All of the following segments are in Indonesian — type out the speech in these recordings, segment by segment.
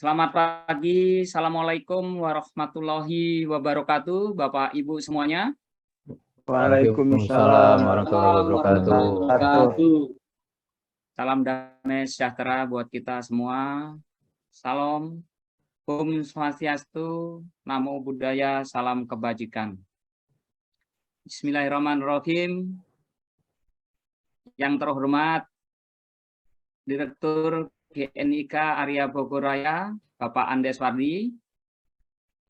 Selamat pagi, Assalamualaikum warahmatullahi wabarakatuh, Bapak Ibu semuanya. Waalaikumsalam warahmatullahi wabarakatuh. Salam damai sejahtera buat kita semua. Salam, Om Swastiastu, Namo Buddhaya, salam kebajikan. Bismillahirrahmanirrahim. Yang terhormat Direktur GNIK Arya Bogoraya, Bapak Andes Wardi.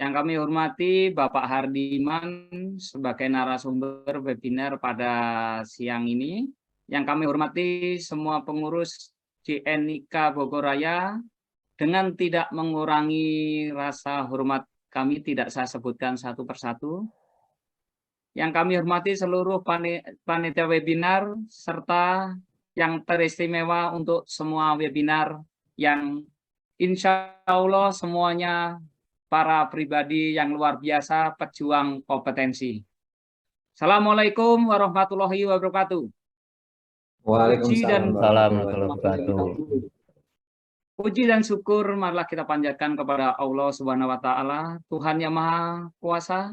Yang kami hormati Bapak Hardiman sebagai narasumber webinar pada siang ini. Yang kami hormati semua pengurus GNIK Bogoraya, dengan tidak mengurangi rasa hormat kami tidak saya sebutkan satu persatu. Yang kami hormati seluruh panitia webinar serta yang teristimewa untuk semua webinar yang insya Allah semuanya para pribadi yang luar biasa, pejuang kompetensi. Assalamualaikum warahmatullahi wabarakatuh. Waalaikumsalam warahmatullahi wabarakatuh. Puji dan syukur marilah kita panjatkan kepada Allah Subhanahu wa taala, Tuhan yang Maha Kuasa,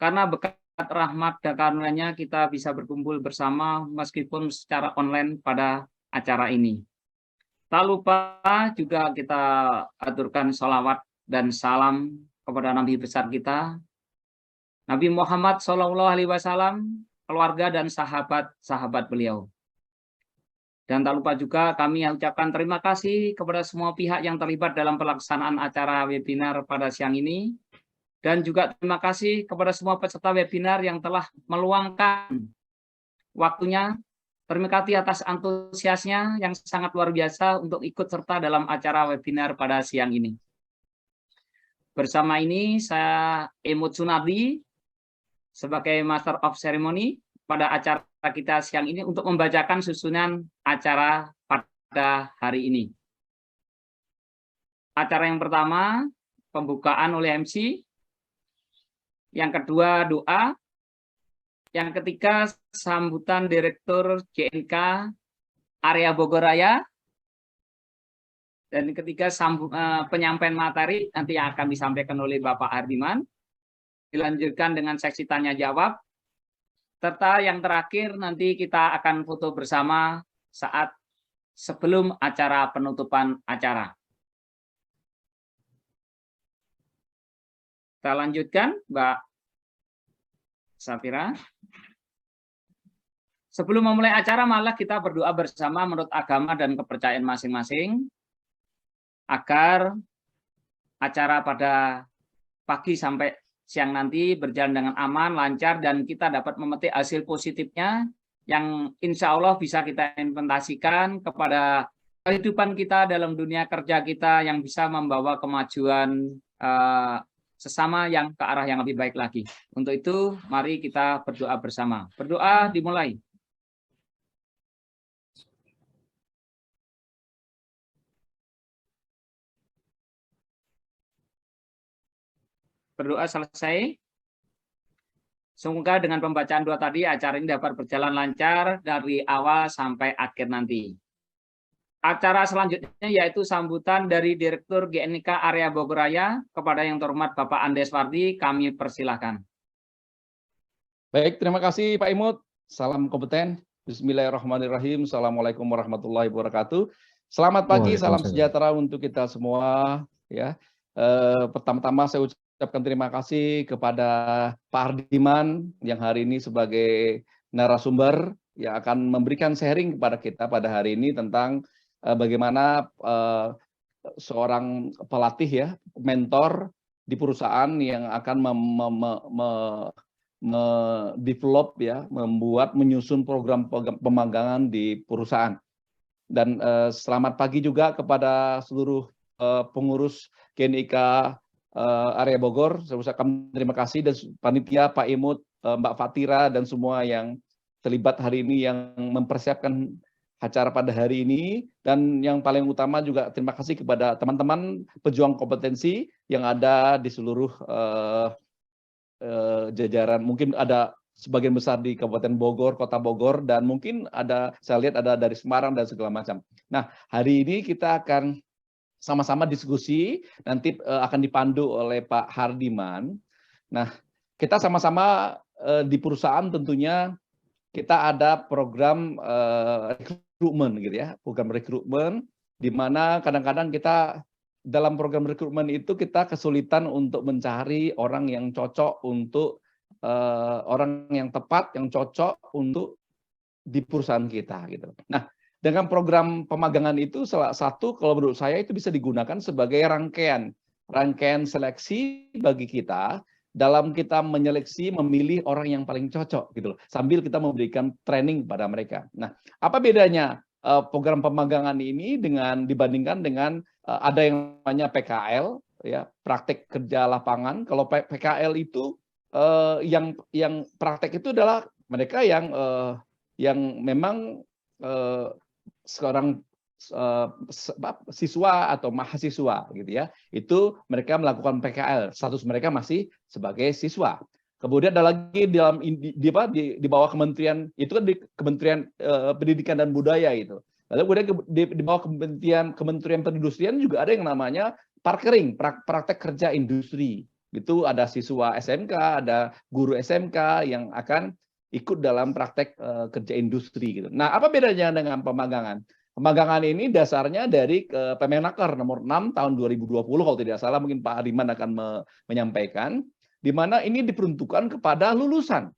karena berkat rahmat dan karunia-Nya kita bisa berkumpul bersama meskipun secara online pada acara ini. Tak lupa juga kita aturkan sholawat dan salam kepada Nabi besar kita, Nabi Muhammad SAW, keluarga dan sahabat-sahabat beliau. Dan tak lupa juga kami ucapkan terima kasih kepada semua pihak yang terlibat dalam pelaksanaan acara webinar pada siang ini. Dan juga terima kasih kepada semua peserta webinar yang telah meluangkan waktunya. Terima kasih atas antusiasnya yang sangat luar biasa untuk ikut serta dalam acara webinar pada siang ini. Bersama ini saya Emut Sunardi sebagai Master of Ceremony pada acara kita siang ini untuk membacakan susunan acara pada hari ini. Acara yang pertama, pembukaan oleh MC. Yang kedua, doa. Yang ketiga, sambutan Direktur GNIK Arya Bogoraya. Dan ketiga, penyampaian materi nanti yang akan disampaikan oleh Bapak Hardiman. Dilanjutkan dengan seksi tanya jawab. Serta yang terakhir nanti kita akan foto bersama saat sebelum acara penutupan acara. Kita lanjutkan, Mbak Safira. Sebelum memulai acara, malah kita berdoa bersama menurut agama dan kepercayaan masing-masing, agar acara pada pagi sampai siang nanti berjalan dengan aman, lancar, dan kita dapat memetik hasil positifnya yang insya Allah bisa kita implementasikan kepada kehidupan kita dalam dunia kerja kita yang bisa membawa kemajuan sesama yang ke arah yang lebih baik lagi. Untuk itu, mari kita berdoa bersama. Berdoa dimulai. Berdoa selesai. Semoga dengan pembacaan doa tadi acara ini dapat berjalan lancar dari awal sampai akhir nanti. Acara selanjutnya yaitu sambutan dari Direktur GNIK Arya Bogoraya kepada yang terhormat Bapak Andes Wardi, kami persilahkan. Baik, terima kasih Pak Imut. Salam kompeten. Bismillahirrahmanirrahim. Assalamualaikum warahmatullahi wabarakatuh. Selamat pagi, salam sejahtera untuk kita semua. Ya, pertama-tama saya ucapkan terima kasih kepada Pak Hardiman yang hari ini sebagai narasumber yang akan memberikan sharing kepada kita pada hari ini tentang bagaimana seorang pelatih ya, mentor di perusahaan yang akan develop ya, menyusun program pemagangan di perusahaan. Dan selamat pagi juga kepada seluruh pengurus GNIK Arya Bogor. Saya ucapkan terima kasih dan panitia Pak Imut, Mbak Fatira dan semua yang terlibat hari ini yang mempersiapkan acara pada hari ini. Dan yang paling utama juga terima kasih kepada teman-teman pejuang kompetensi yang ada di seluruh jajaran. Mungkin ada sebagian besar di Kabupaten Bogor, Kota Bogor, dan mungkin ada, saya lihat ada dari Semarang dan segala macam. Nah, hari ini kita akan sama-sama diskusi, nanti akan dipandu oleh Pak Hardiman. Nah, kita sama-sama di perusahaan tentunya kita ada program rekrutmen gitu ya, program rekrutmen di mana kadang-kadang kita dalam program rekrutmen itu kita kesulitan untuk mencari orang yang cocok untuk orang yang tepat, yang cocok untuk di perusahaan kita gitu. Nah, dengan program pemagangan itu salah satu kalau menurut saya itu bisa digunakan sebagai rangkaian seleksi bagi kita dalam kita menyeleksi memilih orang yang paling cocok gitu loh. Sambil kita memberikan training pada mereka. Nah, apa bedanya program pemagangan ini dibandingkan dengan ada yang namanya PKL ya, praktek kerja lapangan. Kalau PKL itu yang praktek itu adalah mereka yang memang seorang siswa atau mahasiswa gitu ya, itu mereka melakukan PKL, status mereka masih sebagai siswa. Kemudian ada lagi di bawah kementerian itu kan di Kementerian Pendidikan dan Budaya itu. Lalu kemudian di bawah Kementerian Perindustrian juga ada yang namanya parkering, praktek kerja industri. Itu ada siswa SMK, ada guru SMK yang akan ikut dalam praktek kerja industri gitu. Nah, apa bedanya dengan pemagangan? Pemagangan ini dasarnya dari Permenaker nomor 6 tahun 2020 kalau tidak salah, mungkin Pak Hardiman akan menyampaikan, di mana ini diperuntukkan kepada lulusan.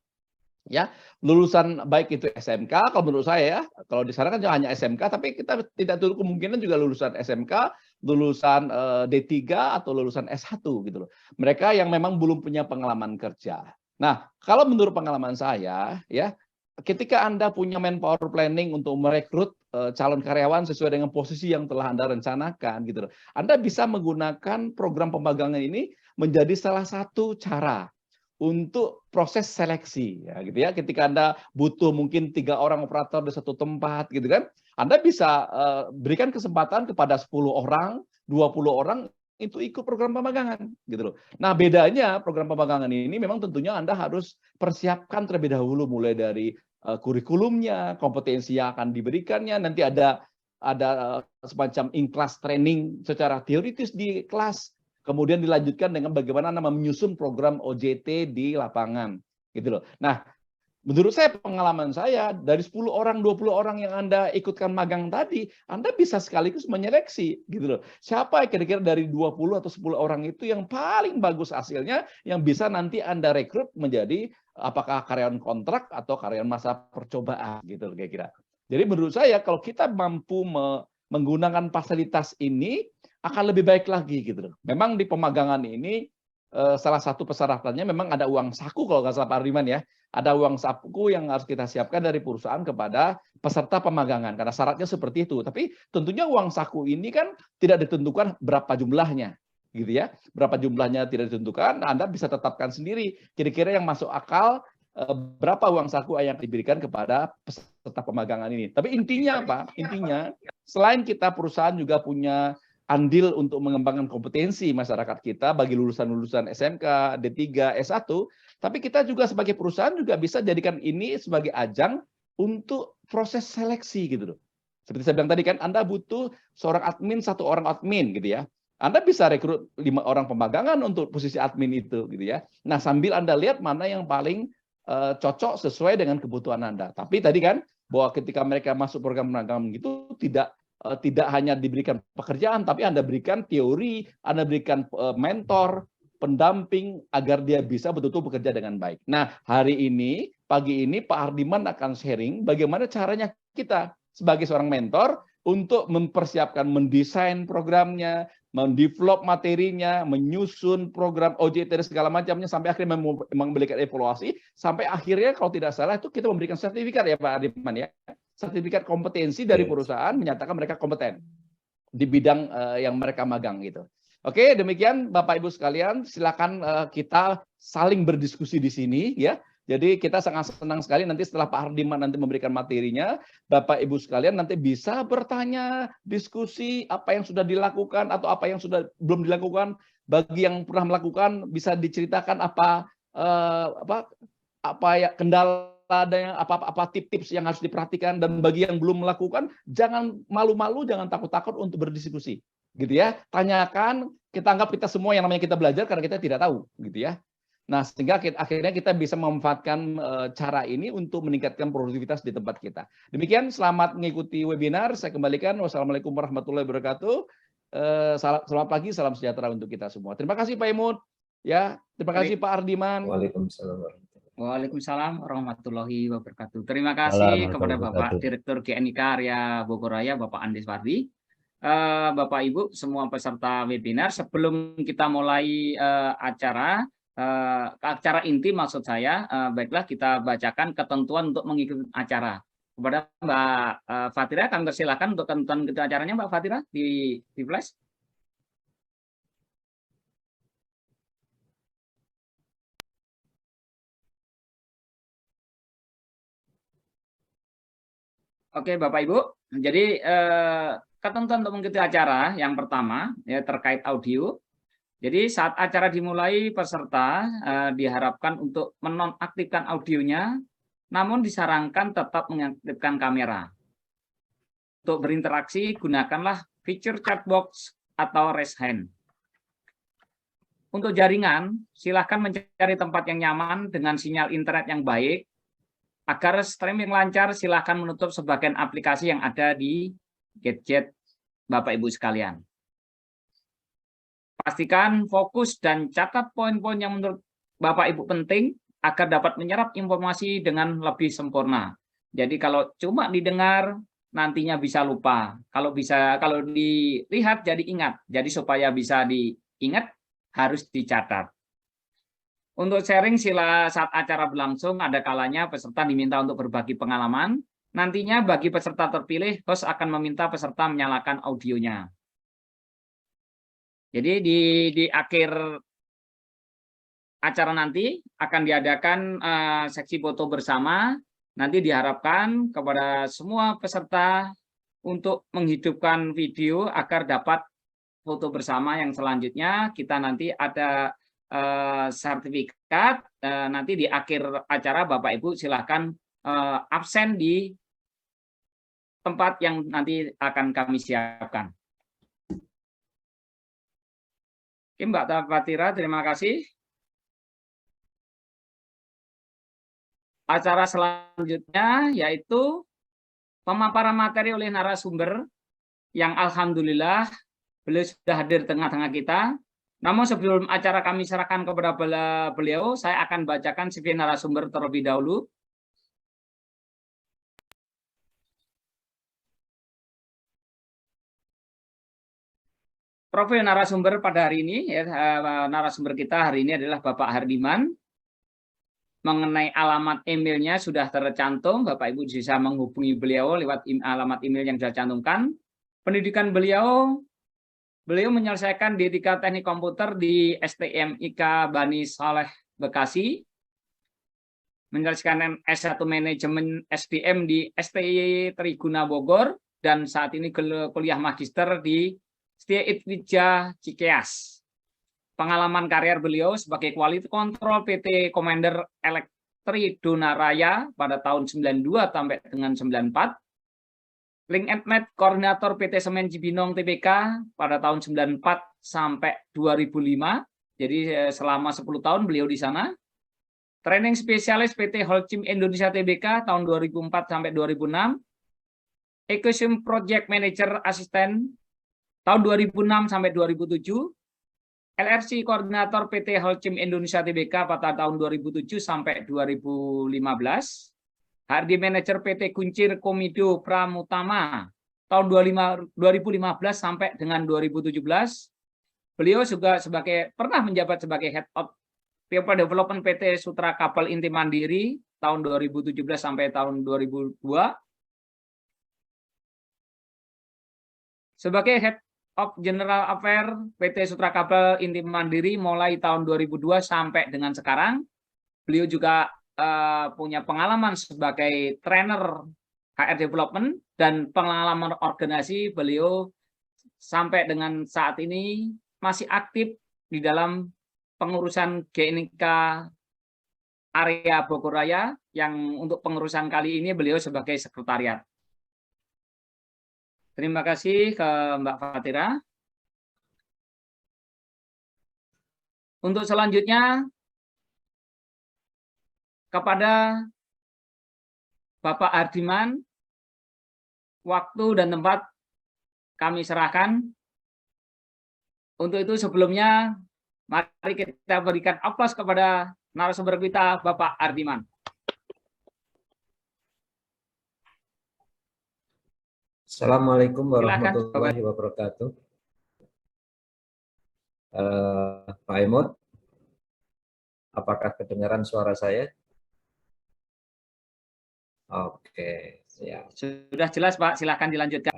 Ya, lulusan baik itu SMK, kalau menurut saya ya, kalau di sana kan hanya SMK, tapi kita tidak tutup kemungkinan juga lulusan SMK, lulusan D3 atau lulusan S1 gitu loh. Mereka yang memang belum punya pengalaman kerja. Nah, kalau menurut pengalaman saya ya, ketika Anda punya manpower planning untuk merekrut calon karyawan sesuai dengan posisi yang telah Anda rencanakan gitu loh. Anda bisa menggunakan program pemagangan ini menjadi salah satu cara untuk proses seleksi ya gitu ya. Ketika Anda butuh mungkin 3 orang operator di satu tempat gitu kan, Anda bisa berikan kesempatan kepada 10 orang, 20 orang itu ikut program pemagangan gitu loh. Nah, bedanya program pemagangan ini memang tentunya Anda harus persiapkan terlebih dahulu mulai dari kurikulumnya, kompetensi yang akan diberikannya, nanti ada semacam in-class training secara teoritis di kelas, kemudian dilanjutkan dengan bagaimana Anda menyusun program OJT di lapangan gitu loh. Nah, menurut saya, pengalaman saya, dari 10 orang, 20 orang yang Anda ikutkan magang tadi, Anda bisa sekaligus menyeleksi gitu loh. Siapa kira-kira dari 20 atau 10 orang itu yang paling bagus hasilnya, yang bisa nanti Anda rekrut menjadi apakah karyawan kontrak atau karyawan masa percobaan gitu loh kira-kira. Jadi menurut saya kalau kita mampu menggunakan fasilitas ini akan lebih baik lagi gitu loh. Memang di pemagangan ini salah satu persyaratannya memang ada uang saku kalau nggak salah Pak Hardiman ya. Ada uang saku yang harus kita siapkan dari perusahaan kepada peserta pemagangan karena syaratnya seperti itu. Tapi tentunya uang saku ini kan tidak ditentukan berapa jumlahnya, gitu ya. Berapa jumlahnya tidak ditentukan. Anda bisa tetapkan sendiri kira-kira yang masuk akal berapa uang saku yang diberikan kepada peserta pemagangan ini. Tapi intinya apa? Intinya selain kita perusahaan juga punya andil untuk mengembangkan kompetensi masyarakat kita bagi lulusan-lulusan SMK, D3, S1, tapi kita juga sebagai perusahaan juga bisa jadikan ini sebagai ajang untuk proses seleksi gitu loh. Seperti saya bilang tadi kan, Anda butuh seorang admin, 1 orang admin gitu ya. Anda bisa rekrut 5 orang pemagangan untuk posisi admin itu gitu ya. Nah, sambil Anda lihat mana yang paling cocok sesuai dengan kebutuhan Anda. Tapi tadi kan bahwa ketika mereka masuk program pemagangan gitu tidak hanya diberikan pekerjaan, tapi Anda berikan teori, Anda berikan mentor, pendamping agar dia bisa betul-betul bekerja dengan baik. Nah, pagi ini Pak Hardiman akan sharing bagaimana caranya kita sebagai seorang mentor untuk mempersiapkan, mendesain programnya, mendevelop materinya, menyusun program OJT dan segala macamnya sampai akhirnya memberikan evaluasi, sampai akhirnya kalau tidak salah itu kita memberikan sertifikat ya Pak Hardiman ya. Sertifikat kompetensi dari perusahaan menyatakan mereka kompeten di bidang yang mereka magang gitu. Oke, demikian Bapak Ibu sekalian, silakan kita saling berdiskusi di sini ya. Jadi kita sangat senang sekali nanti setelah Pak Hardiman nanti memberikan materinya, Bapak Ibu sekalian nanti bisa bertanya, diskusi apa yang sudah dilakukan atau apa yang sudah belum dilakukan. Bagi yang pernah melakukan bisa diceritakan apa ya kendala, ada apa tips-tips yang harus diperhatikan, dan bagi yang belum melakukan jangan malu-malu, jangan takut-takut untuk berdiskusi. gitu ya. Tanyakan, kita anggap kita semua yang namanya kita belajar karena kita tidak tahu, gitu ya. Nah, sehingga akhirnya kita bisa memanfaatkan cara ini untuk meningkatkan produktivitas di tempat kita. Demikian, selamat mengikuti webinar. Saya kembalikan. Wassalamualaikum warahmatullahi wabarakatuh. Selamat pagi, salam sejahtera untuk kita semua. Terima kasih Pak Imut. Ya, terima kasih Pak Ardiman. Waalaikumsalam. Waalaikumsalam warahmatullahi wabarakatuh. Terima kasih kepada Bapak Direktur GNIK Area Bogor Raya, Bapak Andes Fardi. Bapak Ibu, semua peserta webinar, sebelum kita mulai acara inti maksud saya, baiklah kita bacakan ketentuan untuk mengikuti acara. Kepada Mbak Fatira, kami persilakan untuk ketentuan acaranya, Mbak Fatira, di flash. Oke, Bapak Ibu. Jadi ketentuan untuk mengikuti acara yang pertama ya terkait audio. Jadi saat acara dimulai, peserta diharapkan untuk menonaktifkan audionya, namun disarankan tetap mengaktifkan kamera. Untuk berinteraksi, gunakanlah fitur chat box atau raise hand. Untuk jaringan, silakan mencari tempat yang nyaman dengan sinyal internet yang baik. Agar streaming lancar, silakan menutup sebagian aplikasi yang ada di gadget Bapak Ibu sekalian. Pastikan fokus dan catat poin-poin yang menurut Bapak Ibu penting agar dapat menyerap informasi dengan lebih sempurna. Jadi kalau cuma didengar nantinya bisa lupa. Kalau dilihat jadi ingat. Jadi supaya bisa diingat harus dicatat. Untuk sharing saat acara berlangsung ada kalanya peserta diminta untuk berbagi pengalaman. Nantinya bagi peserta terpilih, host akan meminta peserta menyalakan audionya. Jadi di akhir acara nanti akan diadakan seksi foto bersama. Nanti diharapkan kepada semua peserta untuk menghidupkan video agar dapat foto bersama yang selanjutnya. Kita nanti ada sertifikat. Nanti di akhir acara Bapak Ibu silahkan absen di tempat yang nanti akan kami siapkan. Oke, Mbak Fatira, terima kasih. Acara selanjutnya yaitu pemaparan materi oleh narasumber yang alhamdulillah beliau sudah hadir di tengah-tengah kita. Namun sebelum acara kami serahkan kepada beliau, saya akan bacakan CV narasumber terlebih dahulu. Profil narasumber pada hari ini, narasumber kita hari ini adalah Bapak Hardiman. Mengenai alamat emailnya sudah tercantum, Bapak Ibu bisa menghubungi beliau lewat alamat email yang sudah cantumkan. Pendidikan beliau menyelesaikan D3 Teknik Komputer di STMIK Bani Saleh Bekasi. Menyelesaikan S1 Manajemen SDM di STI Triguna Bogor. Dan saat ini kuliah magister di Setia Itwija Cikeas. Pengalaman karier beliau sebagai Quality Control PT Commander Elektri Donaraya pada tahun 92 sampai dengan 94. Link and Med Koordinator PT Semen Cibinong Tbk pada tahun 94 sampai 2005. Jadi selama 10 tahun beliau di sana. Training spesialis PT Holcim Indonesia Tbk tahun 2004 sampai 2006. Ecosystem Project Manager Asisten tahun 2006 sampai 2007, LRC Koordinator PT Holcim Indonesia Tbk pada tahun 2007 sampai 2015, HRD Manager PT Kuncir Komido Pramutama tahun 2015 sampai dengan 2017. Beliau juga pernah menjabat sebagai Head of People Development PT Sutra Kabel Inti Mandiri tahun 2017 sampai tahun 2002. Sebagai Head of General Affairs PT Sutra Kabel Inti Mandiri mulai tahun 2002 sampai dengan sekarang. Beliau juga punya pengalaman sebagai trainer HR Development dan pengalaman organisasi. Beliau sampai dengan saat ini masih aktif di dalam pengurusan GNIK Area Bogor Raya yang untuk pengurusan kali ini beliau sebagai sekretariat. Terima kasih ke Mbak Fatira. Untuk selanjutnya, kepada Bapak Ardiman, waktu dan tempat kami serahkan. Untuk itu sebelumnya, mari kita berikan aplaus kepada narasumber kita, Bapak Ardiman. Assalamualaikum warahmatullahi wabarakatuh. Pak Imut, apakah kedengaran suara saya? Oke, siap. Sudah jelas, Pak. Silakan dilanjutkan.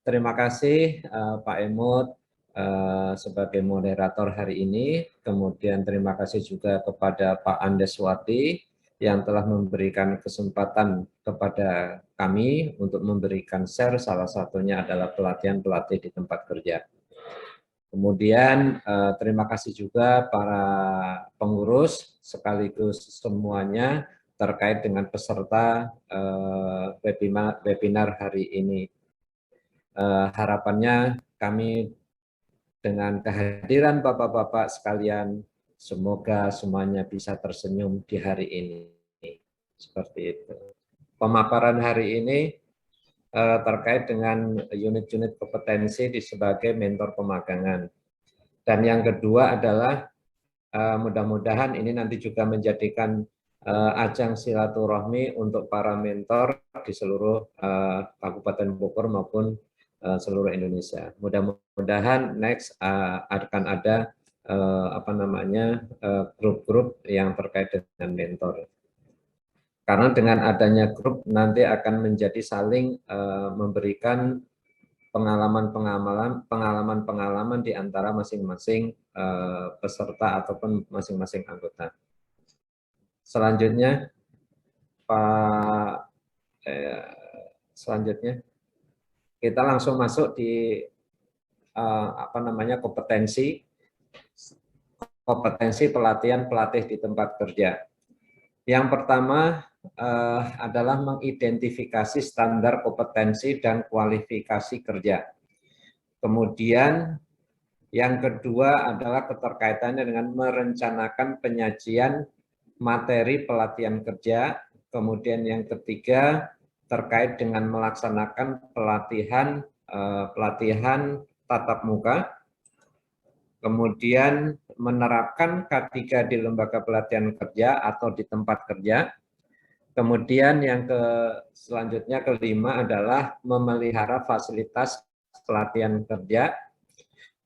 Terima kasih Pak Imut sebagai moderator hari ini. Kemudian terima kasih juga kepada Pak Andeswati yang telah memberikan kesempatan kepada kami untuk memberikan share, salah satunya adalah pelatihan pelatih di tempat kerja. Kemudian terima kasih juga para pengurus sekaligus semuanya terkait dengan peserta webinar hari ini. Harapannya kami dengan kehadiran Bapak-Bapak sekalian, semoga semuanya bisa tersenyum di hari ini. Seperti itu. Pemaparan hari ini terkait dengan unit-unit kompetensi sebagai mentor pemagangan. Dan yang kedua adalah mudah-mudahan ini nanti juga menjadikan ajang silaturahmi untuk para mentor di seluruh Kabupaten Bogor maupun seluruh Indonesia. Mudah-mudahan next akan ada grup-grup yang terkait dengan mentor. Karena dengan adanya grup nanti akan menjadi saling memberikan pengalaman di antara masing-masing peserta ataupun masing-masing anggota. Selanjutnya, kita langsung masuk di kompetensi pelatihan pelatih di tempat kerja. Yang pertama adalah mengidentifikasi standar kompetensi dan kualifikasi kerja. Kemudian yang kedua adalah keterkaitannya dengan merencanakan penyajian materi pelatihan kerja. Kemudian yang ketiga terkait dengan melaksanakan pelatihan tatap muka. Kemudian menerapkan K3 di lembaga pelatihan kerja atau di tempat kerja. Kemudian yang selanjutnya kelima adalah memelihara fasilitas pelatihan kerja.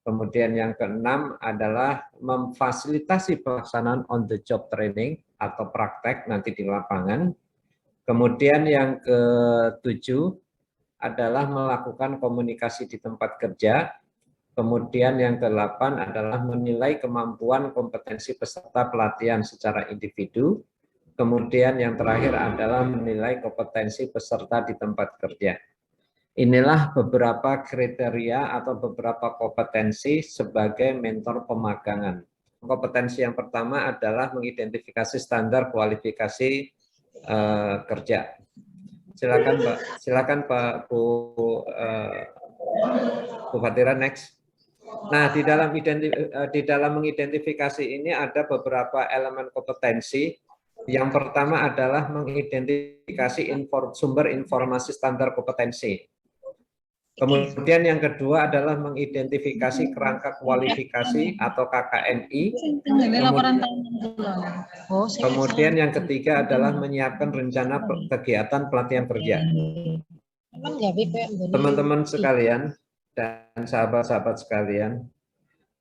Kemudian yang keenam adalah memfasilitasi pelaksanaan on the job training atau praktek nanti di lapangan. Kemudian yang ketujuh adalah melakukan komunikasi di tempat kerja. Kemudian yang ke-8 adalah menilai kemampuan kompetensi peserta pelatihan secara individu. Kemudian yang terakhir adalah menilai kompetensi peserta di tempat kerja. Inilah beberapa kriteria atau beberapa kompetensi sebagai mentor pemagangan. Kompetensi yang pertama adalah mengidentifikasi standar kualifikasi kerja. Silakan Pak Bu Fatira, next. Nah, di dalam mengidentifikasi ini ada beberapa elemen kompetensi. Yang pertama adalah mengidentifikasi sumber informasi standar kompetensi. Kemudian yang kedua adalah mengidentifikasi kerangka kualifikasi atau KKNI. Kemudian yang ketiga adalah menyiapkan rencana kegiatan pelatihan kerja. Teman-teman sekalian dan sahabat-sahabat sekalian,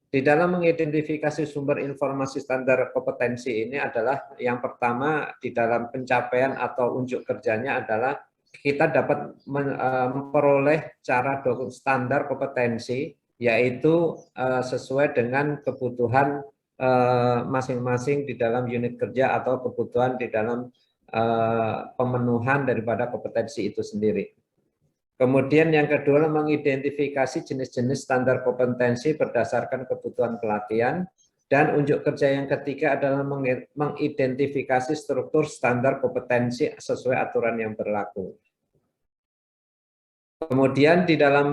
di dalam mengidentifikasi sumber informasi standar kompetensi ini adalah yang pertama di dalam pencapaian atau unjuk kerjanya adalah kita dapat memperoleh cara standar kompetensi yaitu sesuai dengan kebutuhan masing-masing di dalam unit kerja atau kebutuhan di dalam pemenuhan daripada kompetensi itu sendiri. Kemudian yang kedua mengidentifikasi jenis-jenis standar kompetensi berdasarkan kebutuhan pelatihan. Dan unjuk kerja yang ketiga adalah mengidentifikasi struktur standar kompetensi sesuai aturan yang berlaku. Kemudian di dalam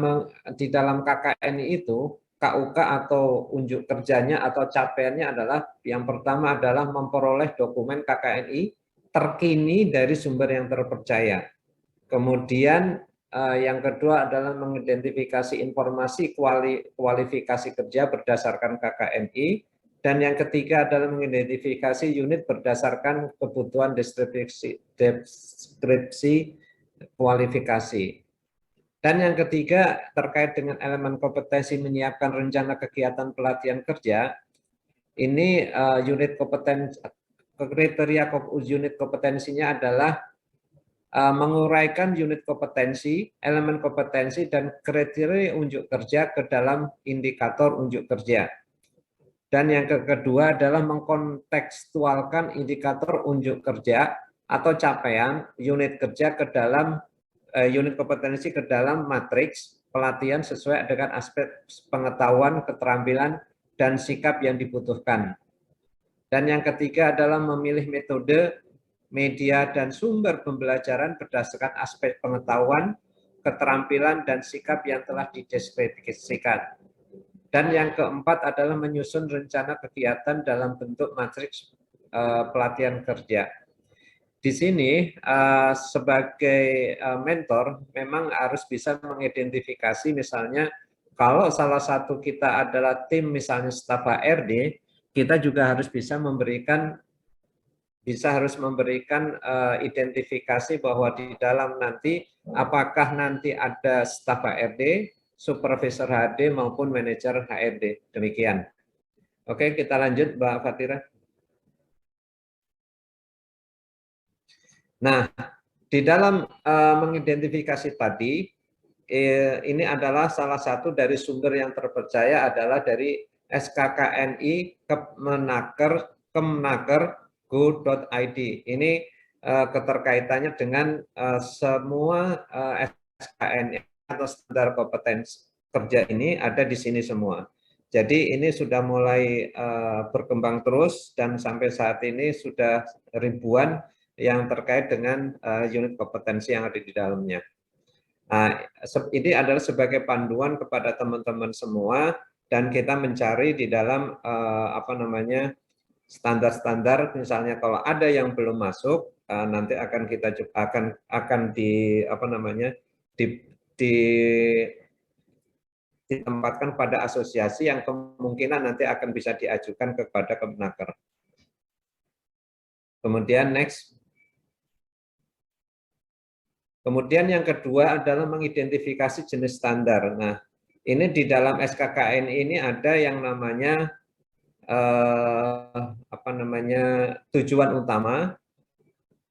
KKNI itu, KUK atau unjuk kerjanya atau capaiannya adalah yang pertama adalah memperoleh dokumen KKNI terkini dari sumber yang terpercaya. Kemudian yang kedua adalah mengidentifikasi informasi kualifikasi kerja berdasarkan KKNI. Dan yang ketiga adalah mengidentifikasi unit berdasarkan kebutuhan deskripsi kualifikasi. Dan yang ketiga terkait dengan elemen kompetensi menyiapkan rencana kegiatan pelatihan kerja, ini unit kompetensi, kriteria unit kompetensinya adalah menguraikan unit kompetensi, elemen kompetensi, dan kriteria unjuk kerja ke dalam indikator unjuk kerja. Dan yang kedua adalah mengkontekstualkan indikator unjuk kerja atau capaian unit kerja ke dalam unit kompetensi ke dalam matriks pelatihan sesuai dengan aspek pengetahuan, keterampilan, dan sikap yang dibutuhkan. Dan yang ketiga adalah memilih metode, media, dan sumber pembelajaran berdasarkan aspek pengetahuan, keterampilan, dan sikap yang telah dideskripsikan. Dan yang keempat adalah menyusun rencana kegiatan dalam bentuk matriks pelatihan kerja. Di sini sebagai mentor memang harus bisa mengidentifikasi misalnya kalau salah satu kita adalah tim misalnya staf HRD, kita juga harus bisa memberikan identifikasi bahwa di dalam nanti apakah nanti ada staf HRD, supervisor HRD maupun manajer HRD. Demikian. Oke, kita lanjut Mbak Fatira. Nah, di dalam mengidentifikasi tadi, ini adalah salah satu dari sumber yang terpercaya adalah dari SKKNI Kemnaker.go.id. Ini keterkaitannya dengan semua SKKNI atau standar kompetensi kerja ini ada di sini semua. Jadi ini sudah mulai berkembang terus dan sampai saat ini sudah ribuan yang terkait dengan unit kompetensi yang ada di dalamnya. Nah, ini adalah sebagai panduan kepada teman-teman semua dan kita mencari di dalam standar-standar. Misalnya kalau ada yang belum masuk, nanti akan kita ditempatkan pada asosiasi yang kemungkinan nanti akan bisa diajukan kepada Kemnaker. Kemudian next. Kemudian yang kedua adalah mengidentifikasi jenis standar. Nah, ini di dalam SKKN ini ada yang namanya tujuan utama.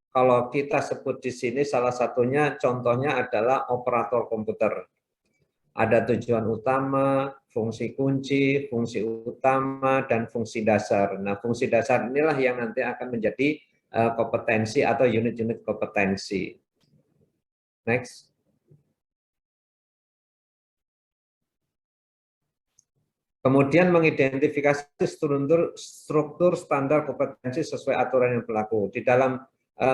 Kalau kita sebut di sini salah satunya contohnya adalah operator komputer. Ada tujuan utama, fungsi kunci, fungsi utama, dan fungsi dasar. Nah, fungsi dasar inilah yang nanti akan menjadi kompetensi atau unit-unit kompetensi. Next. Kemudian mengidentifikasi struktur standar kompetensi sesuai aturan yang berlaku. Di dalam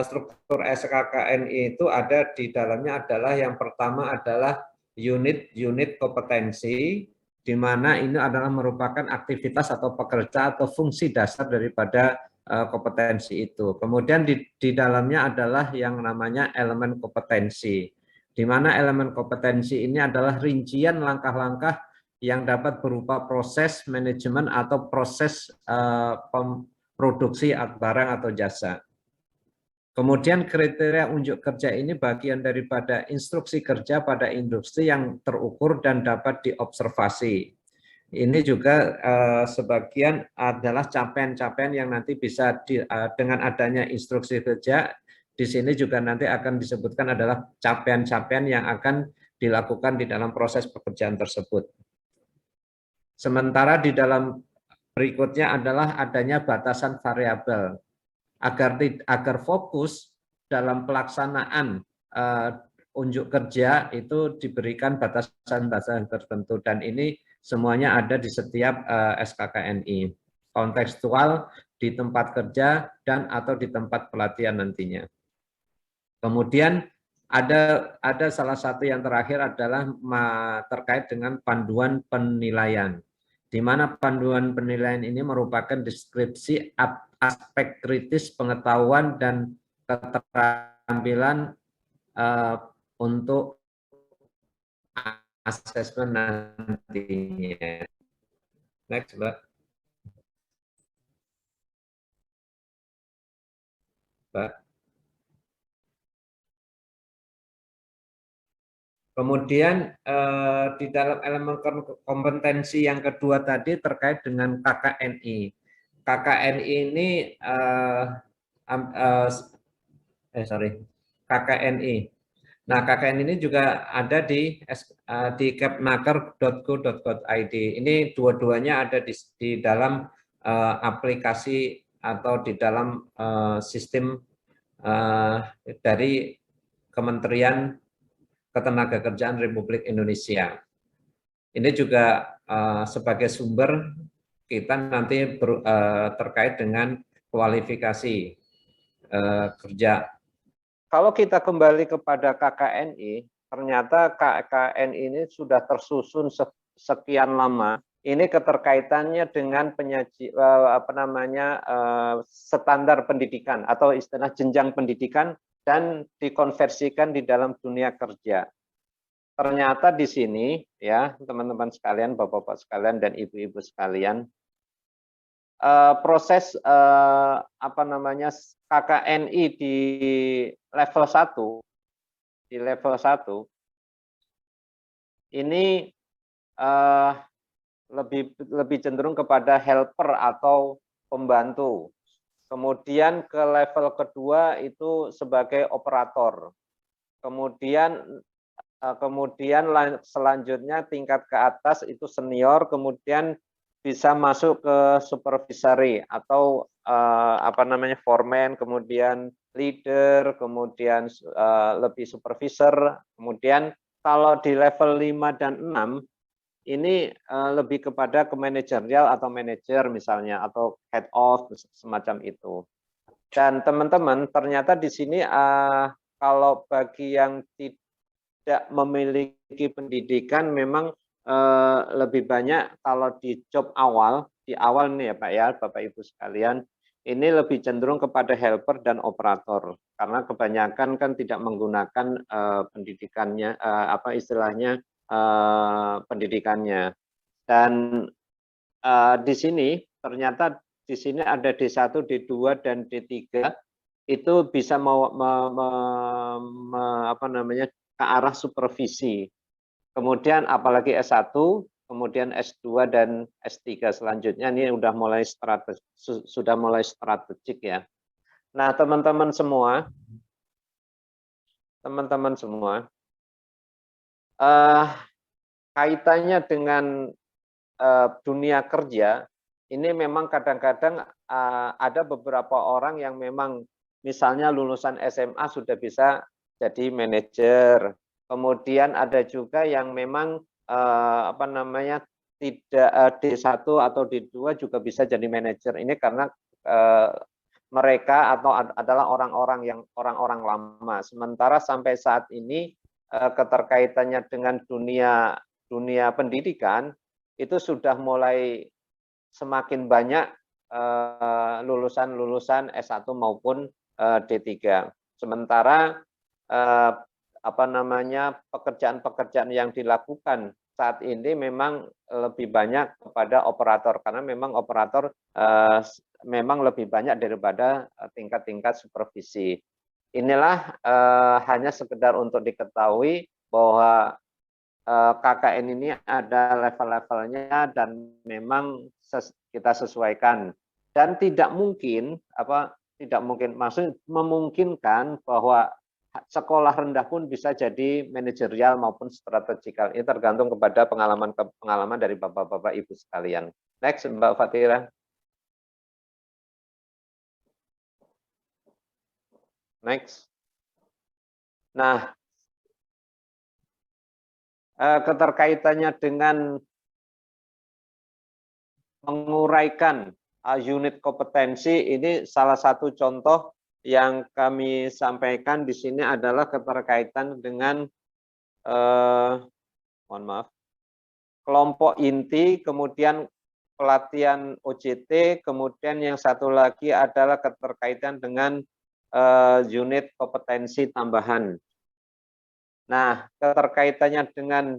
struktur SKKNI itu ada di dalamnya adalah yang pertama adalah unit-unit kompetensi, di mana ini adalah merupakan aktivitas atau pekerja atau fungsi dasar daripada kompetensi itu. Kemudian di dalamnya adalah yang namanya elemen kompetensi, di mana elemen kompetensi ini adalah rincian langkah-langkah yang dapat berupa proses manajemen atau proses produksi barang atau jasa. Kemudian kriteria unjuk kerja ini bagian daripada instruksi kerja pada industri yang terukur dan dapat diobservasi. Ini juga sebagian adalah capaian-capaian yang nanti bisa dengan adanya instruksi kerja, di sini juga nanti akan disebutkan adalah capaian-capaian yang akan dilakukan di dalam proses pekerjaan tersebut. Sementara di dalam berikutnya adalah adanya batasan variabel agar fokus dalam pelaksanaan unjuk kerja itu diberikan batasan-batasan tertentu, dan ini semuanya ada di setiap SKKNI, kontekstual di tempat kerja dan atau di tempat pelatihan nantinya. Kemudian ada salah satu yang terakhir adalah terkait dengan panduan penilaian. di mana panduan penilaian ini merupakan deskripsi aspek kritis pengetahuan dan keterampilan untuk asesmen nantinya. Next, Mbak. Kemudian di dalam elemen kompetensi yang kedua tadi terkait dengan KKNI. KKNI ini KKNI. Nah, KKNI ini juga ada di kepnaker.go.id. Ini dua-duanya ada di dalam aplikasi atau di dalam sistem dari Kementerian Ketenagakerjaan Republik Indonesia. Ini juga sebagai sumber kita nanti terkait dengan kualifikasi kerja. Kalau kita kembali kepada KKNI, ternyata KKNI ini sudah tersusun sekian lama. Ini keterkaitannya dengan standar pendidikan atau istilah jenjang pendidikan dan dikonversikan di dalam dunia kerja. Ternyata di sini ya teman-teman sekalian, bapak-bapak sekalian dan ibu-ibu sekalian, proses KKNI di level 1 ini lebih cenderung kepada helper atau pembantu. Kemudian ke level kedua itu sebagai operator. Kemudian selanjutnya tingkat ke atas itu senior, kemudian bisa masuk ke supervisory atau foreman, kemudian leader, kemudian lebih supervisor. Kemudian kalau di level 5 dan 6 ini lebih kepada ke manajerial atau manajer misalnya, atau head of, semacam itu. Dan teman-teman, ternyata di sini kalau bagi yang tidak memiliki pendidikan memang lebih banyak kalau di job awal, di awal nih ya Pak ya, Bapak Ibu sekalian, ini lebih cenderung kepada helper dan operator. Karena kebanyakan kan tidak menggunakan pendidikannya, pendidikannya. Dan di sini ternyata di sini ada D1, D2 dan D3 itu bisa ke arah supervisi. Kemudian apalagi S1, kemudian S2 dan S3 selanjutnya ini sudah mulai strategik ya. Nah, teman-teman semua kaitannya dengan dunia kerja, ini memang kadang-kadang ada beberapa orang yang memang misalnya lulusan SMA sudah bisa jadi manajer. Kemudian ada juga yang memang tidak D1 atau D2 juga bisa jadi manajer. Ini karena mereka adalah orang-orang lama. Sementara sampai saat ini keterkaitannya dengan dunia pendidikan itu sudah mulai semakin banyak lulusan S1 maupun D3. Sementara pekerjaan-pekerjaan yang dilakukan saat ini memang lebih banyak kepada operator, karena memang operator memang lebih banyak daripada tingkat-tingkat supervisi. Inilah hanya sekedar untuk diketahui bahwa KKN ini ada level-levelnya dan memang kita sesuaikan, dan tidak mungkin maksudnya memungkinkan bahwa sekolah rendah pun bisa jadi manajerial maupun strategikal. Ini tergantung kepada pengalaman dari Bapak-bapak Ibu sekalian. Next, Mbak Fatira. Next. Nah, keterkaitannya dengan menguraikan unit kompetensi, ini salah satu contoh yang kami sampaikan di sini adalah keterkaitan dengan kelompok inti, kemudian pelatihan OJT, kemudian yang satu lagi adalah keterkaitan dengan unit kompetensi tambahan. Nah, keterkaitannya dengan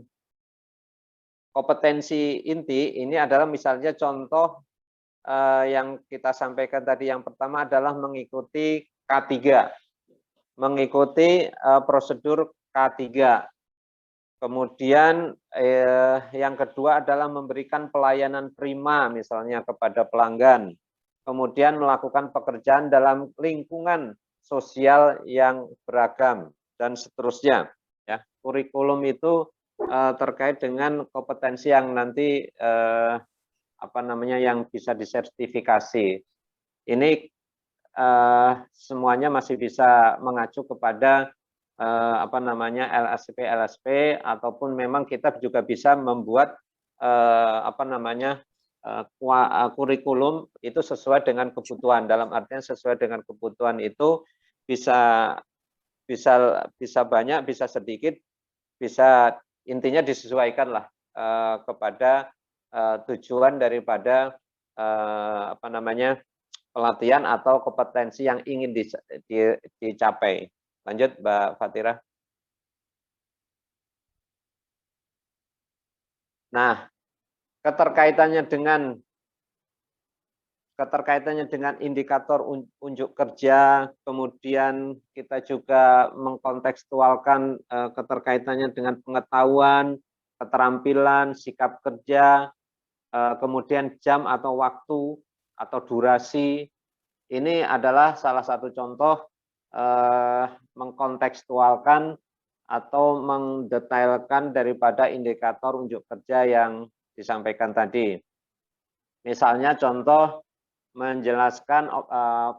kompetensi inti ini adalah misalnya contoh yang kita sampaikan tadi, yang pertama adalah mengikuti K3, mengikuti prosedur K3. Kemudian yang kedua adalah memberikan pelayanan prima misalnya kepada pelanggan. Kemudian melakukan pekerjaan dalam lingkungan sosial yang beragam dan seterusnya. Ya, kurikulum itu terkait dengan kompetensi yang nanti yang bisa disertifikasi. Ini semuanya masih bisa mengacu kepada LSP ataupun memang kita juga bisa membuat kurikulum itu sesuai dengan kebutuhan. Dalam artian sesuai dengan kebutuhan itu bisa banyak, bisa sedikit, bisa intinya disesuaikan lah kepada tujuan daripada pelatihan atau kompetensi yang ingin dicapai. Lanjut, Mbak Fatira. Nah, keterkaitannya dengan indikator unjuk kerja, kemudian kita juga mengkontekstualkan keterkaitannya dengan pengetahuan, keterampilan, sikap kerja, kemudian jam atau waktu atau durasi. Ini adalah salah satu contoh mengkontekstualkan atau mendetailkan daripada indikator unjuk kerja yang disampaikan tadi. Misalnya contoh menjelaskan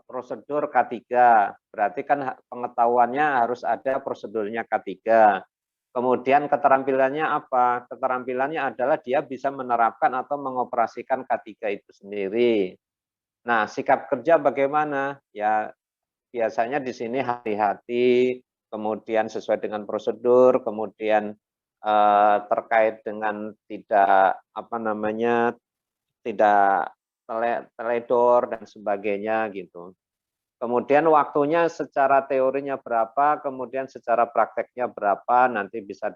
prosedur K3, berarti kan pengetahuannya harus ada prosedurnya K3. Kemudian keterampilannya apa? Keterampilannya adalah dia bisa menerapkan atau mengoperasikan K3 itu sendiri. Nah, sikap kerja bagaimana? Ya, biasanya di sini hati-hati, kemudian sesuai dengan prosedur, kemudian terkait dengan tidak teledor dan sebagainya gitu. Kemudian waktunya secara teorinya berapa, kemudian secara prakteknya berapa, nanti bisa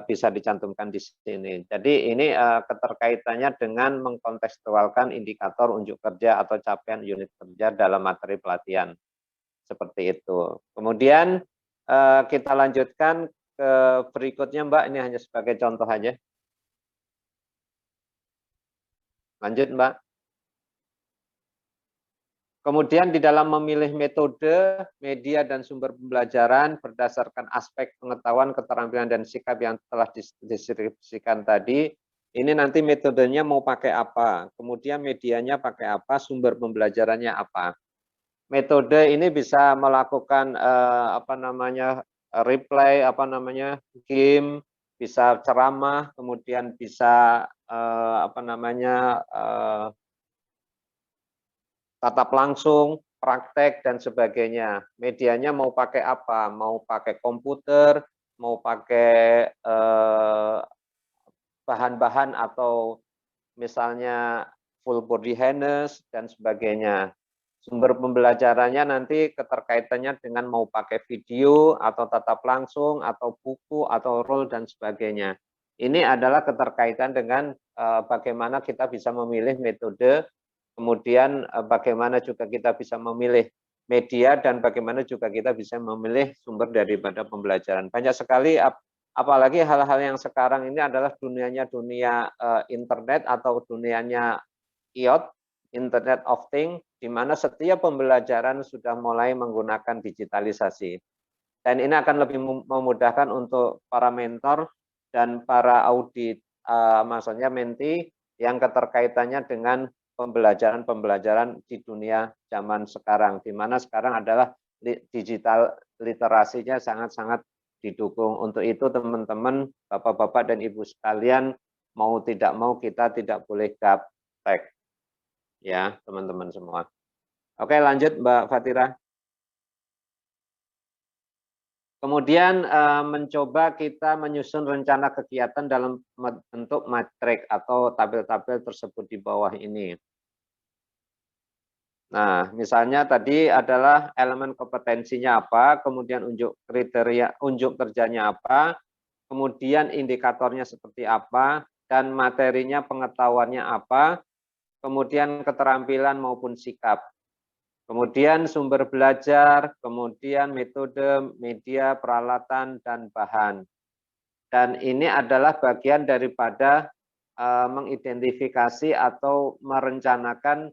bisa dicantumkan di sini. Jadi ini keterkaitannya dengan mengkontekstualkan indikator unjuk kerja atau capaian unit kerja dalam materi pelatihan. Seperti itu. Kemudian kita lanjutkan ke berikutnya, Mbak. Ini hanya sebagai contoh aja. Lanjut, Mbak. Kemudian di dalam memilih metode, media, dan sumber pembelajaran berdasarkan aspek pengetahuan, keterampilan, dan sikap yang telah didistribusikan tadi, ini nanti metodenya mau pakai apa, kemudian medianya pakai apa, sumber pembelajarannya apa. Metode ini bisa melakukan replay, game, bisa ceramah, kemudian bisa tatap langsung, praktek, dan sebagainya. Medianya mau pakai apa? Mau pakai komputer, mau pakai bahan-bahan atau misalnya full body harness, dan sebagainya. Sumber pembelajarannya nanti keterkaitannya dengan mau pakai video, atau tatap langsung, atau buku, atau role, dan sebagainya. Ini adalah keterkaitan dengan bagaimana kita bisa memilih metode, kemudian bagaimana juga kita bisa memilih media, dan bagaimana juga kita bisa memilih sumber daripada pembelajaran. Banyak sekali, apalagi hal-hal yang sekarang ini adalah dunianya dunia internet atau dunianya IoT, Internet of Things, di mana setiap pembelajaran sudah mulai menggunakan digitalisasi. Dan ini akan lebih memudahkan untuk para mentor dan para audit, maksudnya menti, yang keterkaitannya dengan pembelajaran di dunia zaman sekarang, di mana sekarang adalah digital literasinya sangat-sangat didukung. Untuk itu teman-teman, Bapak-bapak dan Ibu sekalian, mau tidak mau kita tidak boleh gaptek. Ya, teman-teman semua. Oke, lanjut Mbak Fatira. Kemudian mencoba kita menyusun rencana kegiatan dalam bentuk matrik atau tabel-tabel tersebut di bawah ini. Nah, misalnya tadi adalah elemen kompetensinya apa, kemudian unjuk kerjanya apa, kemudian indikatornya seperti apa, dan materinya pengetahuannya apa, kemudian keterampilan maupun sikap. Kemudian sumber belajar, kemudian metode, media, peralatan, dan bahan. Dan ini adalah bagian daripada mengidentifikasi atau merencanakan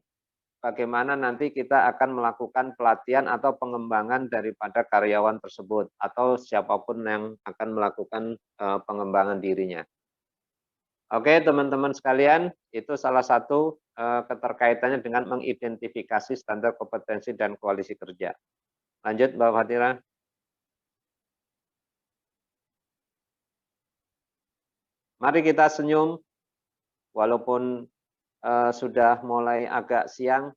bagaimana nanti kita akan melakukan pelatihan atau pengembangan daripada karyawan tersebut atau siapapun yang akan melakukan pengembangan dirinya. Oke, teman-teman sekalian, itu salah satu keterkaitannya dengan mengidentifikasi standar kompetensi dan koalisi kerja. Lanjut, Mbak Fatira. Mari kita senyum, walaupun sudah mulai agak siang,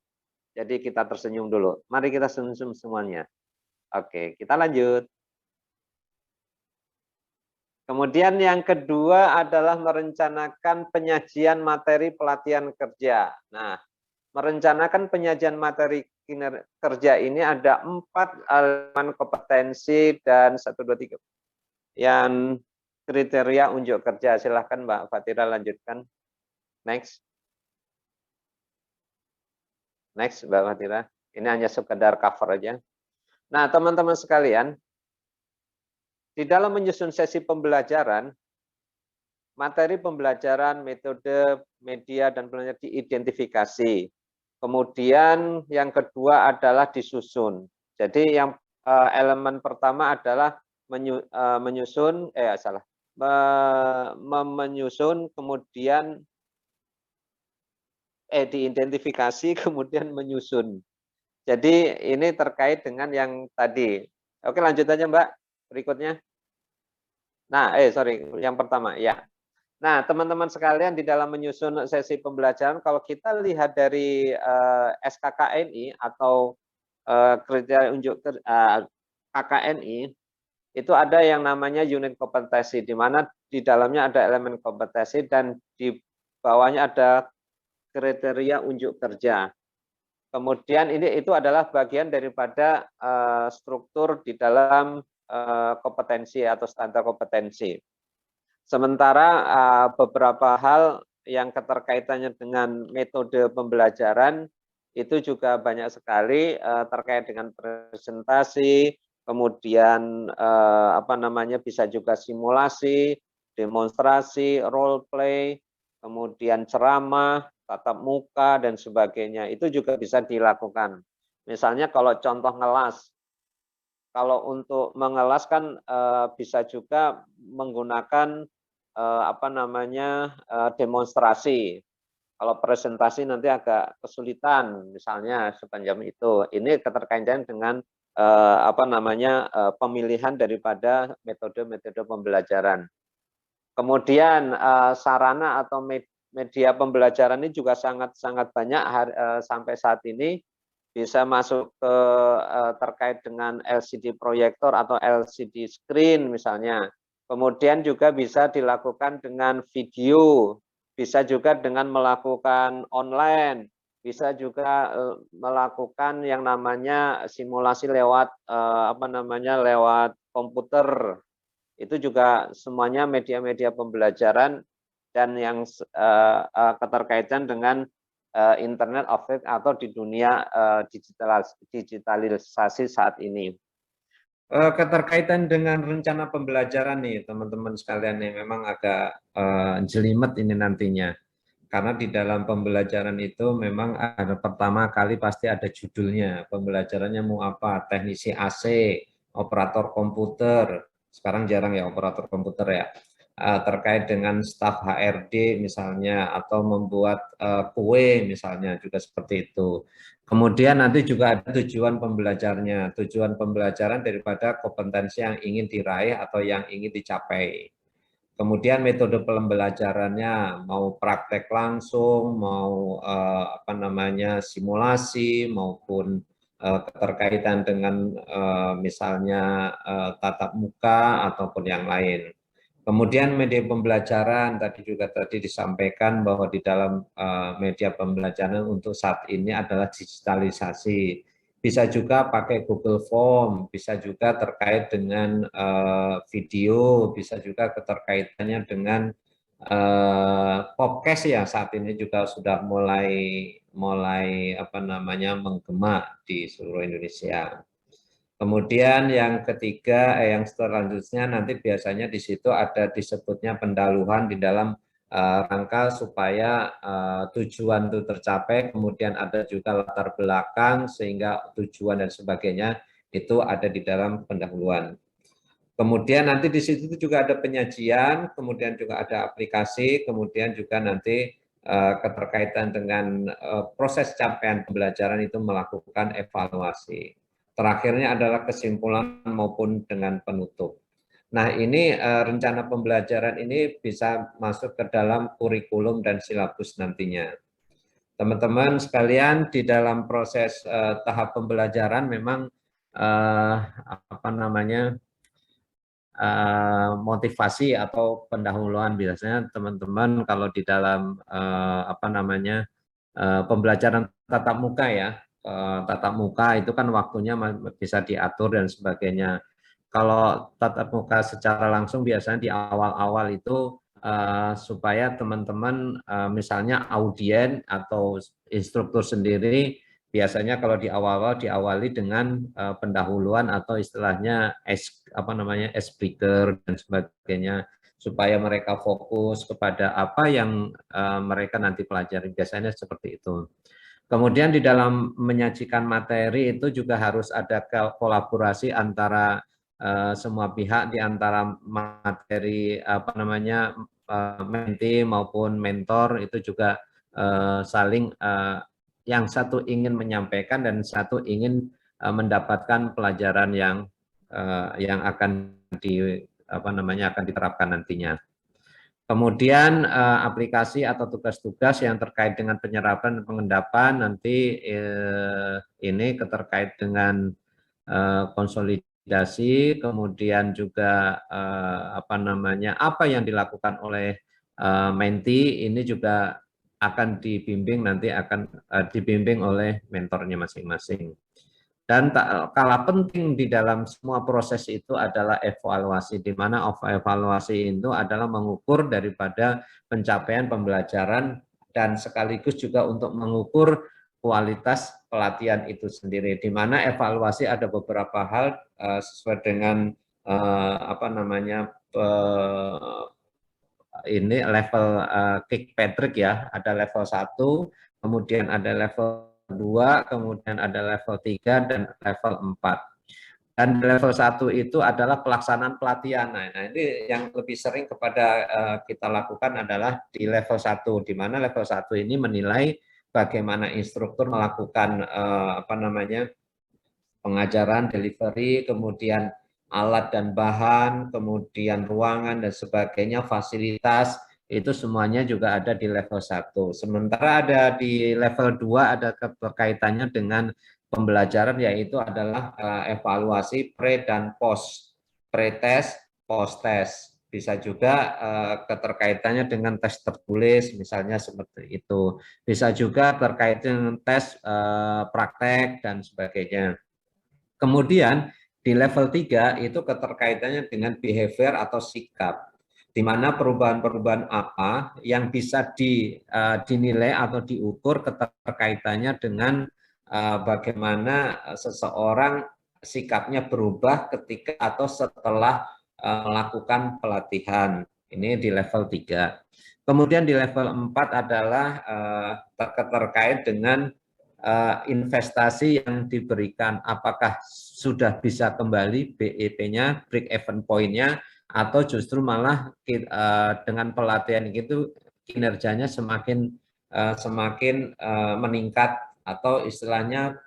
jadi kita tersenyum dulu. Mari kita senyum semuanya. Oke, kita lanjut. Kemudian yang kedua adalah merencanakan penyajian materi pelatihan kerja. Nah, merencanakan penyajian materi kerja ini ada 4 elemen kompetensi dan 1, 2, 3 yang kriteria unjuk kerja. Silahkan Mbak Fatira lanjutkan. Next. Next Mbak Fatira. Ini hanya sekedar cover aja. Nah, teman-teman sekalian, di dalam menyusun sesi pembelajaran, materi pembelajaran, metode, media, dan pelajaran diidentifikasi. Kemudian yang kedua adalah disusun. Jadi yang elemen pertama adalah menyusun, menyusun, kemudian diidentifikasi, kemudian menyusun. Jadi ini terkait dengan yang tadi. Oke, lanjut aja Mbak. Berikutnya. Nah, yang pertama, ya. Nah, teman-teman sekalian, di dalam menyusun sesi pembelajaran, kalau kita lihat dari SKKNI atau kriteria unjuk KKNI, itu ada yang namanya unit kompetensi, di mana di dalamnya ada elemen kompetensi dan di bawahnya ada kriteria unjuk kerja. Kemudian itu adalah bagian daripada struktur di dalam kompetensi atau standar kompetensi. Sementara beberapa hal yang keterkaitannya dengan metode pembelajaran itu juga banyak sekali terkait dengan presentasi, kemudian bisa juga simulasi, demonstrasi, role play, kemudian ceramah, tatap muka dan sebagainya. Itu juga bisa dilakukan. Misalnya kalau contoh ngelas, kalau untuk mengelas kan bisa juga menggunakan demonstrasi. Kalau presentasi nanti agak kesulitan, misalnya sepanjang itu. Ini keterkaitan dengan pemilihan daripada metode-metode pembelajaran. Kemudian sarana atau media pembelajaran ini juga sangat banyak sampai saat ini. Bisa masuk ke terkait dengan LCD proyektor atau LCD screen misalnya. Kemudian juga bisa dilakukan dengan video, bisa juga dengan melakukan online, bisa juga melakukan yang namanya simulasi lewat lewat komputer. Itu juga semuanya media-media pembelajaran dan yang keterkaitan dengan Internet of Things atau di dunia digitalisasi saat ini. Keterkaitan dengan rencana pembelajaran nih teman-teman sekalian yang memang agak jelimet ini nantinya. Karena di dalam pembelajaran itu memang ada pertama kali pasti ada judulnya. Pembelajarannya mau apa? Teknisi AC, operator komputer. Sekarang jarang ya operator komputer ya. Terkait dengan staf HRD misalnya atau membuat kue misalnya juga seperti itu. Kemudian nanti juga ada tujuan pembelajarnya, tujuan pembelajaran daripada kompetensi yang ingin diraih atau yang ingin dicapai. Kemudian metode pembelajarannya mau praktek langsung, mau simulasi maupun keterkaitan dengan misalnya tatap muka ataupun yang lain. Kemudian media pembelajaran tadi disampaikan bahwa di dalam media pembelajaran untuk saat ini adalah digitalisasi. Bisa juga pakai Google Form, bisa juga terkait dengan video, bisa juga keterkaitannya dengan podcast yang saat ini juga sudah mulai menggema di seluruh Indonesia. Kemudian yang ketiga, yang selanjutnya nanti biasanya di situ ada disebutnya pendaluhan di dalam rangka supaya tujuan itu tercapai, kemudian ada juga latar belakang sehingga tujuan dan sebagainya itu ada di dalam pendahuluan. Kemudian nanti di situ juga ada penyajian, kemudian juga ada aplikasi, kemudian juga nanti keterkaitan dengan proses capaian pembelajaran itu melakukan evaluasi. Terakhirnya adalah kesimpulan maupun dengan penutup. Nah, ini rencana pembelajaran ini bisa masuk ke dalam kurikulum dan silabus nantinya. Teman-teman sekalian, di dalam proses tahap pembelajaran memang motivasi atau pendahuluan biasanya teman-teman kalau di dalam pembelajaran tatap muka ya, tatap muka itu kan waktunya bisa diatur dan sebagainya. Kalau tatap muka secara langsung biasanya di awal-awal itu supaya teman-teman misalnya audien atau instruktur sendiri biasanya kalau di awal-awal diawali dengan pendahuluan atau istilahnya speaker dan sebagainya supaya mereka fokus kepada apa yang mereka nanti pelajari, biasanya seperti itu. Kemudian di dalam menyajikan materi itu juga harus ada kolaborasi antara semua pihak, di antara materi mentee maupun mentor itu juga saling yang satu ingin menyampaikan dan satu ingin mendapatkan pelajaran yang akan diterapkan nantinya. Kemudian aplikasi atau tugas-tugas yang terkait dengan penyerapan dan pengendapan nanti ini terkait dengan konsolidasi, kemudian juga apa yang dilakukan oleh mentee ini juga akan dibimbing, nanti akan dibimbing oleh mentornya masing-masing. Dan tak kalah penting di dalam semua proses itu adalah evaluasi, di mana evaluasi itu adalah mengukur daripada pencapaian pembelajaran dan sekaligus juga untuk mengukur kualitas pelatihan itu sendiri. Di mana evaluasi ada beberapa hal sesuai dengan ini level Kirkpatrick ya, ada level 1, kemudian ada level 2, kemudian ada level 3 dan level 4. Dan level 1 itu adalah pelaksanaan pelatihan. Nah, ini yang lebih sering kepada kita lakukan adalah di level 1, di mana level 1 ini menilai bagaimana instruktur melakukan pengajaran, delivery, kemudian alat dan bahan, kemudian ruangan dan sebagainya, fasilitas, itu semuanya juga ada di level 1. Sementara ada di level 2 ada keterkaitannya dengan pembelajaran, yaitu adalah evaluasi pre dan post, pre-test, post-test. Bisa juga keterkaitannya dengan tes tertulis, misalnya seperti itu. Bisa juga terkait dengan tes praktek dan sebagainya. Kemudian di level 3 itu keterkaitannya dengan behavior atau sikap, di mana perubahan-perubahan apa yang bisa dinilai atau diukur keterkaitannya dengan bagaimana seseorang sikapnya berubah ketika atau setelah melakukan pelatihan. Ini di level 3. Kemudian di level 4 adalah terkait dengan investasi yang diberikan, apakah sudah bisa kembali BEP-nya, break even point-nya, atau justru malah dengan pelatihan itu kinerjanya semakin meningkat, atau istilahnya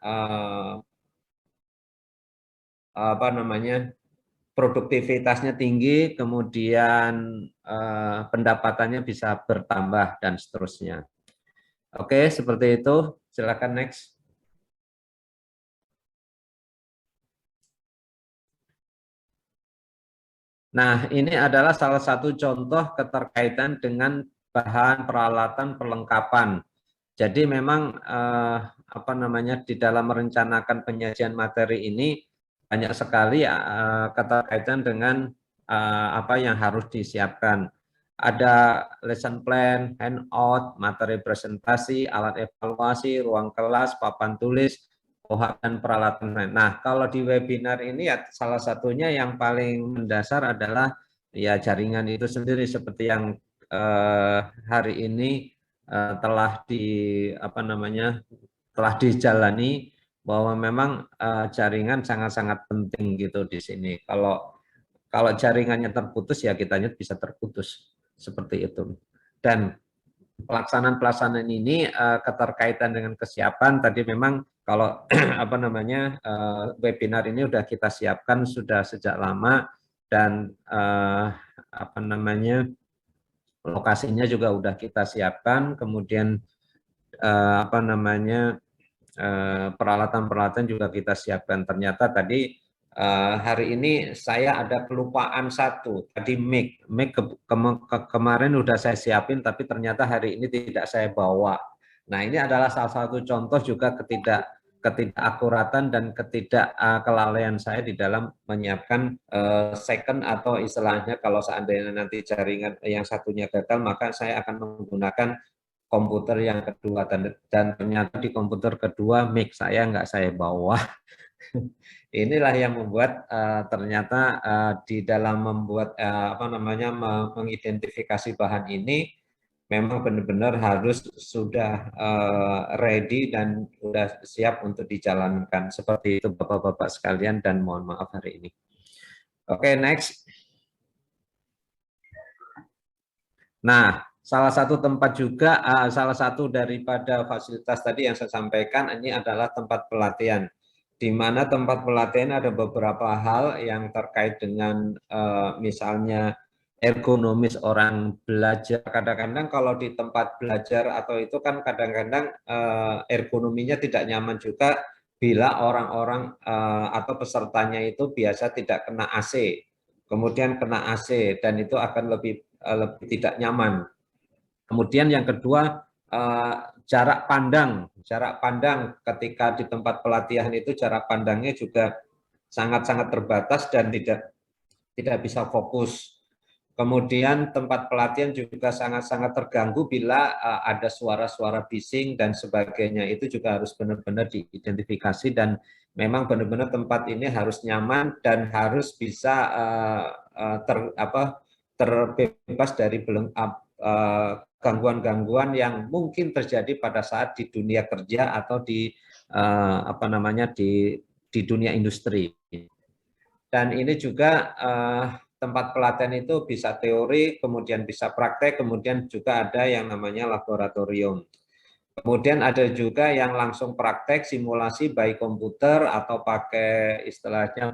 produktivitasnya tinggi, kemudian pendapatannya bisa bertambah dan seterusnya. Oke, seperti itu. Silakan next. Nah, ini adalah salah satu contoh keterkaitan dengan bahan, peralatan, perlengkapan. Jadi memang apa namanya, di dalam merencanakan penyajian materi ini banyak sekali keterkaitan dengan apa yang harus disiapkan. Ada lesson plan, handout, materi presentasi, alat evaluasi, ruang kelas, papan tulis, OHA, dan peralatan lain. Nah, kalau di webinar ini ya salah satunya yang paling mendasar adalah ya jaringan itu sendiri, seperti yang hari ini telah telah dijalani, bahwa memang jaringan sangat-sangat penting gitu di sini. Kalau jaringannya terputus ya kitanya bisa terputus seperti itu. Dan pelaksanaan ini keterkaitan dengan kesiapan tadi memang kalau apa namanya webinar ini sudah kita siapkan sudah sejak lama, dan apa namanya lokasinya juga sudah kita siapkan, kemudian apa namanya peralatan-peralatan juga kita siapkan. Ternyata tadi hari ini saya ada kelupaan satu, tadi mic kemarin udah saya siapin, tapi ternyata hari ini tidak saya bawa. Nah, ini adalah salah satu contoh juga ketidakakuratan dan kelalaian saya di dalam menyiapkan second, atau istilahnya kalau seandainya nanti jaringan yang satunya gagal, maka saya akan menggunakan komputer yang kedua, dan ternyata di komputer kedua mic saya nggak saya bawa. Inilah yang membuat ternyata di dalam membuat apa namanya mengidentifikasi bahan ini memang benar-benar harus sudah ready dan sudah siap untuk dijalankan. Seperti itu Bapak-bapak sekalian, dan mohon maaf hari ini. Oke, next. Nah, salah satu tempat juga, salah satu daripada fasilitas tadi yang saya sampaikan ini adalah tempat pelatihan, di mana tempat pelatihan ada beberapa hal yang terkait dengan misalnya ergonomis orang belajar. Kadang-kadang kalau di tempat belajar atau itu kan kadang-kadang ergonominya tidak nyaman juga bila orang-orang atau pesertanya itu biasa tidak kena AC, kemudian kena AC, dan itu akan lebih tidak nyaman. Kemudian yang kedua, jarak pandang ketika di tempat pelatihan itu jarak pandangnya juga sangat-sangat terbatas dan tidak bisa fokus. Kemudian tempat pelatihan juga sangat-sangat terganggu bila ada suara-suara bising dan sebagainya. Itu juga harus benar-benar diidentifikasi, dan memang benar-benar tempat ini harus nyaman dan harus bisa terbebas dari gangguan-gangguan yang mungkin terjadi pada saat di dunia kerja atau di apa namanya di dunia industri. Dan ini juga tempat pelatihan itu bisa teori, kemudian bisa praktek, kemudian juga ada yang namanya laboratorium. Kemudian ada juga yang langsung praktek simulasi baik komputer atau pakai istilahnya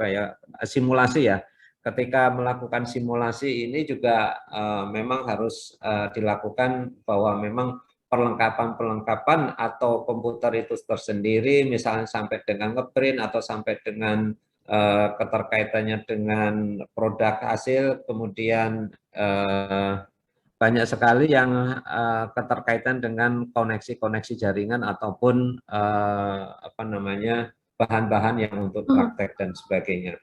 simulasi ya. Ketika melakukan simulasi ini juga memang harus dilakukan bahwa memang perlengkapan atau komputer itu tersendiri, misalnya sampai dengan ngeprint atau sampai dengan keterkaitannya dengan produk hasil, kemudian banyak sekali yang keterkaitan dengan koneksi-koneksi jaringan ataupun apa namanya bahan-bahan yang untuk praktek dan sebagainya.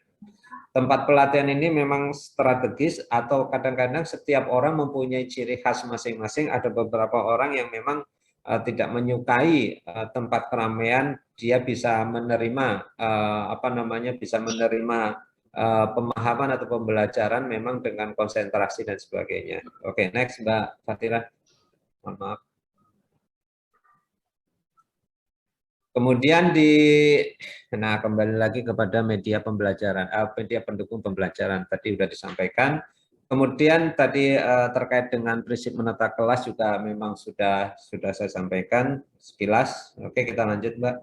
Tempat pelatihan ini memang strategis, atau kadang-kadang setiap orang mempunyai ciri khas masing-masing. Ada beberapa orang yang memang tidak menyukai tempat keramaian, dia bisa menerima apa namanya bisa menerima pemahaman atau pembelajaran memang dengan konsentrasi dan sebagainya. Oke, next Mbak Fatira. Mohon maaf. Kemudian kembali lagi kepada media pembelajaran, media pendukung pembelajaran tadi sudah disampaikan. Kemudian tadi terkait dengan prinsip menata kelas juga memang sudah saya sampaikan sekilas. Oke, kita lanjut Mbak.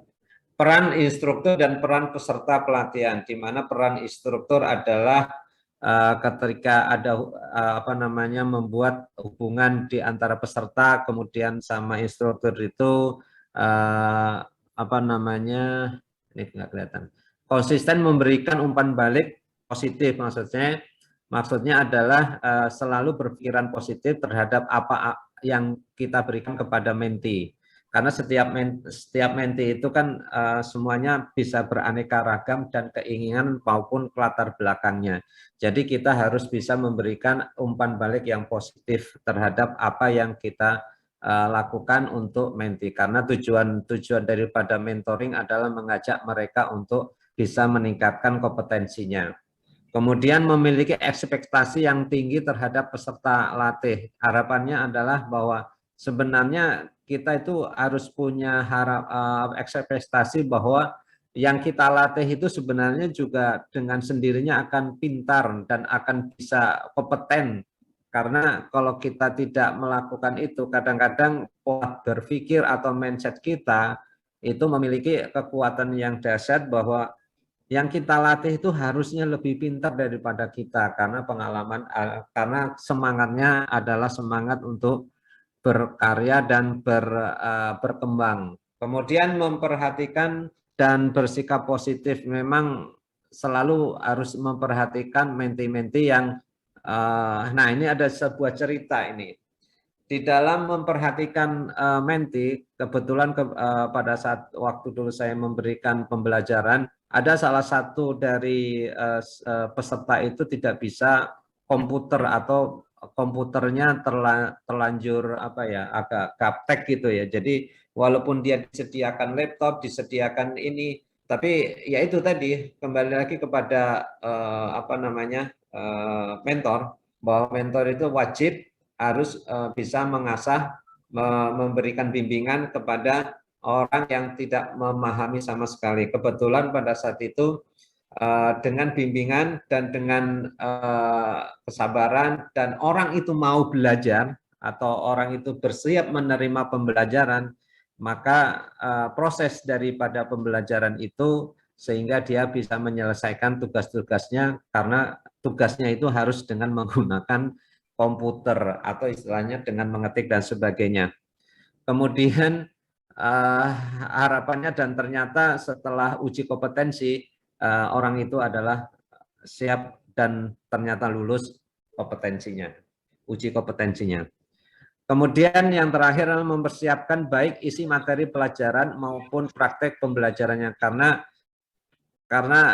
Peran instruktur dan peran peserta pelatihan, di mana peran instruktur adalah ketika ada apa namanya membuat hubungan di antara peserta kemudian sama instruktur itu apa namanya ini nggak kelihatan, konsisten memberikan umpan balik positif, maksudnya Maksudnya adalah selalu berpikiran positif terhadap apa yang kita berikan kepada menti. Karena setiap menti itu kan semuanya bisa beraneka ragam dan keinginan maupun latar belakangnya. Jadi kita harus bisa memberikan umpan balik yang positif terhadap apa yang kita lakukan untuk menti. Karena tujuan daripada mentoring adalah mengajak mereka untuk bisa meningkatkan kompetensinya. Kemudian memiliki ekspektasi yang tinggi terhadap peserta latih. Harapannya adalah bahwa sebenarnya kita itu harus punya ekspektasi bahwa yang kita latih itu sebenarnya juga dengan sendirinya akan pintar dan akan bisa kompeten. Karena kalau kita tidak melakukan itu, kadang-kadang pola berpikir atau mindset kita itu memiliki kekuatan yang dahsyat bahwa yang kita latih itu harusnya lebih pintar daripada kita karena pengalaman, karena semangatnya adalah semangat untuk berkarya dan berkembang. Kemudian memperhatikan dan bersikap positif, memang selalu harus memperhatikan menti-menti yang, nah ini ada sebuah cerita ini. Di dalam memperhatikan menti, kebetulan pada saat waktu dulu saya memberikan pembelajaran, ada salah satu dari peserta itu tidak bisa komputer atau komputernya terlanjur agak gaptek gitu ya. Jadi walaupun dia disediakan laptop, disediakan ini, tapi ya itu tadi kembali lagi kepada mentor, bahwa mentor itu wajib harus bisa mengasah, memberikan bimbingan kepada orang yang tidak memahami sama sekali. Kebetulan pada saat itu dengan bimbingan dan dengan kesabaran dan orang itu mau belajar atau orang itu bersiap menerima pembelajaran, maka proses daripada pembelajaran itu sehingga dia bisa menyelesaikan tugas-tugasnya, karena tugasnya itu harus dengan menggunakan komputer atau istilahnya dengan mengetik dan sebagainya. Kemudian harapannya dan ternyata setelah uji kompetensi orang itu adalah siap dan ternyata lulus kompetensinya, uji kompetensinya. Kemudian yang terakhir adalah mempersiapkan baik isi materi pelajaran maupun praktek pembelajarannya, karena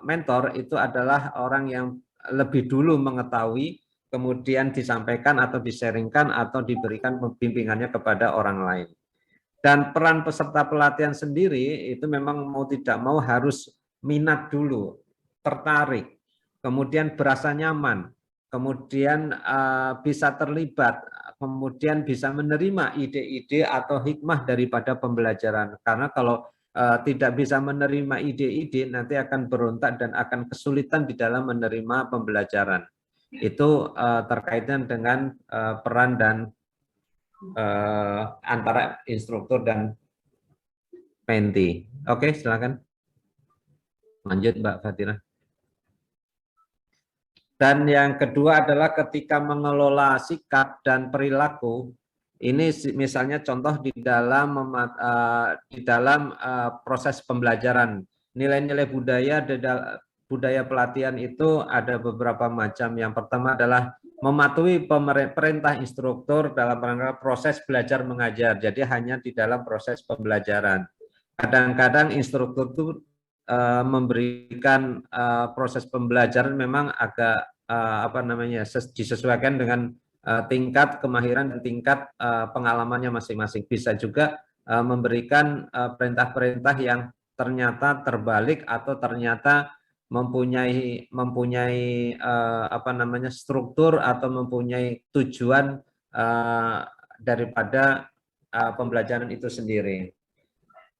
mentor itu adalah orang yang lebih dulu mengetahui, kemudian disampaikan atau di-sharingkan atau diberikan bimbingannya kepada orang lain. Dan peran peserta pelatihan sendiri itu memang mau tidak mau harus minat dulu, tertarik, kemudian berasa nyaman, kemudian bisa terlibat, kemudian bisa menerima ide-ide atau hikmah daripada pembelajaran. Karena kalau tidak bisa menerima ide-ide, nanti akan berontak dan akan kesulitan di dalam menerima pembelajaran. Itu terkaitan dengan peran dan antara instruktur dan menti. Oke, silakan. Lanjut Mbak Fatira. Dan yang kedua adalah ketika mengelola sikap dan perilaku, ini misalnya contoh di dalam proses pembelajaran. Nilai-nilai budaya pelatihan itu ada beberapa macam. Yang pertama adalah mematuhi perintah instruktur dalam rangka proses belajar mengajar. Jadi hanya di dalam proses pembelajaran. Kadang-kadang instruktur itu memberikan proses pembelajaran memang agak disesuaikan dengan tingkat kemahiran dan tingkat pengalamannya masing-masing. Bisa juga memberikan perintah-perintah yang ternyata terbalik atau ternyata mempunyai struktur atau mempunyai tujuan daripada pembelajaran itu sendiri.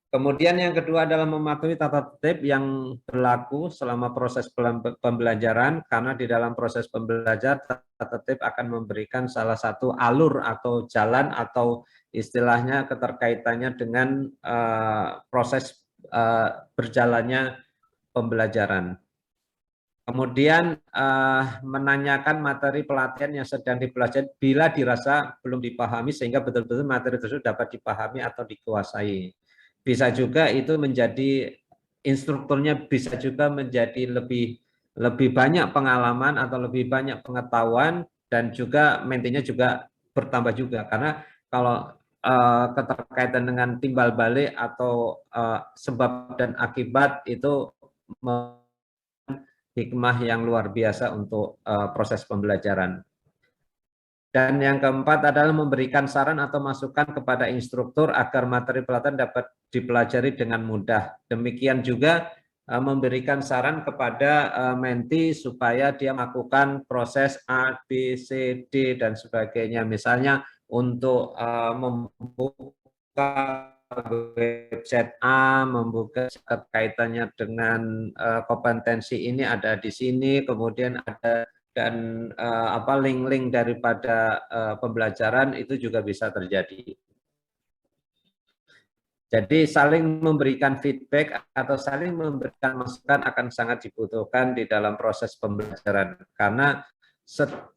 Kemudian yang kedua adalah mematuhi tata tertib yang berlaku selama proses pembelajaran, karena di dalam proses pembelajaran tata tertib akan memberikan salah satu alur atau jalan atau istilahnya keterkaitannya dengan proses berjalannya pembelajaran. Kemudian menanyakan materi pelatihan yang sedang dipelajari bila dirasa belum dipahami, sehingga betul-betul materi tersebut dapat dipahami atau dikuasai. Bisa juga itu menjadi instrukturnya bisa juga menjadi lebih lebih banyak pengalaman atau lebih banyak pengetahuan, dan juga mentinya juga bertambah juga. Karena kalau keterkaitan dengan timbal balik atau sebab dan akibat itu hikmah yang luar biasa untuk proses pembelajaran. Dan yang keempat adalah memberikan saran atau masukan kepada instruktur agar materi pelatihan dapat dipelajari dengan mudah. Demikian juga memberikan saran kepada menti supaya dia melakukan proses A, B, C, D, dan sebagainya. Misalnya untuk membuka website A, membuka kaitannya dengan kompetensi ini ada di sini, kemudian ada dan link-link daripada pembelajaran itu juga bisa terjadi. Jadi saling memberikan feedback atau saling memberikan masukan akan sangat dibutuhkan di dalam proses pembelajaran, karena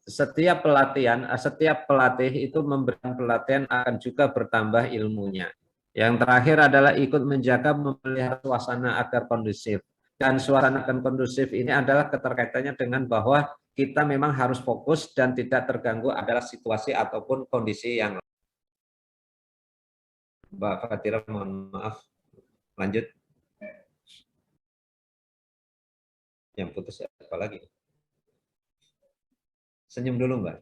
setiap pelatih itu memberikan pelatihan akan juga bertambah ilmunya. Yang terakhir adalah ikut menjaga memelihara suasana agar kondusif. Dan suasana akan kondusif ini adalah keterkaitannya dengan bahwa kita memang harus fokus dan tidak terganggu adalah situasi ataupun kondisi yang. Mbak Fatira, mohon maaf, lanjut. Yang putus apa lagi? Senyum dulu, Mbak.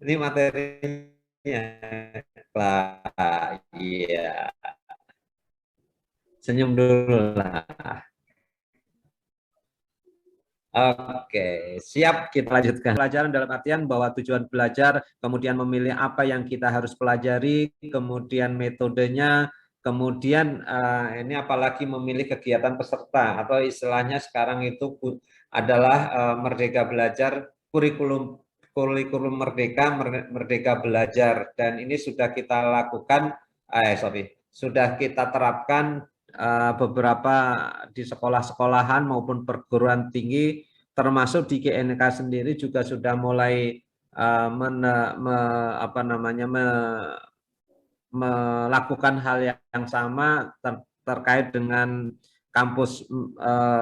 Ini materinya. Iya. Senyum dulu lah. Oke, siap, kita lanjutkan. Pelajaran dalam artian bahwa tujuan belajar, kemudian memilih apa yang kita harus pelajari, kemudian metodenya, kemudian ini apalagi memilih kegiatan peserta, atau istilahnya sekarang itu adalah Merdeka Belajar, kurikulum Merdeka Belajar, dan ini sudah kita lakukan, sudah kita terapkan beberapa di sekolah-sekolahan maupun perguruan tinggi, termasuk di GNK sendiri juga sudah mulai melakukan hal yang sama terkait dengan kampus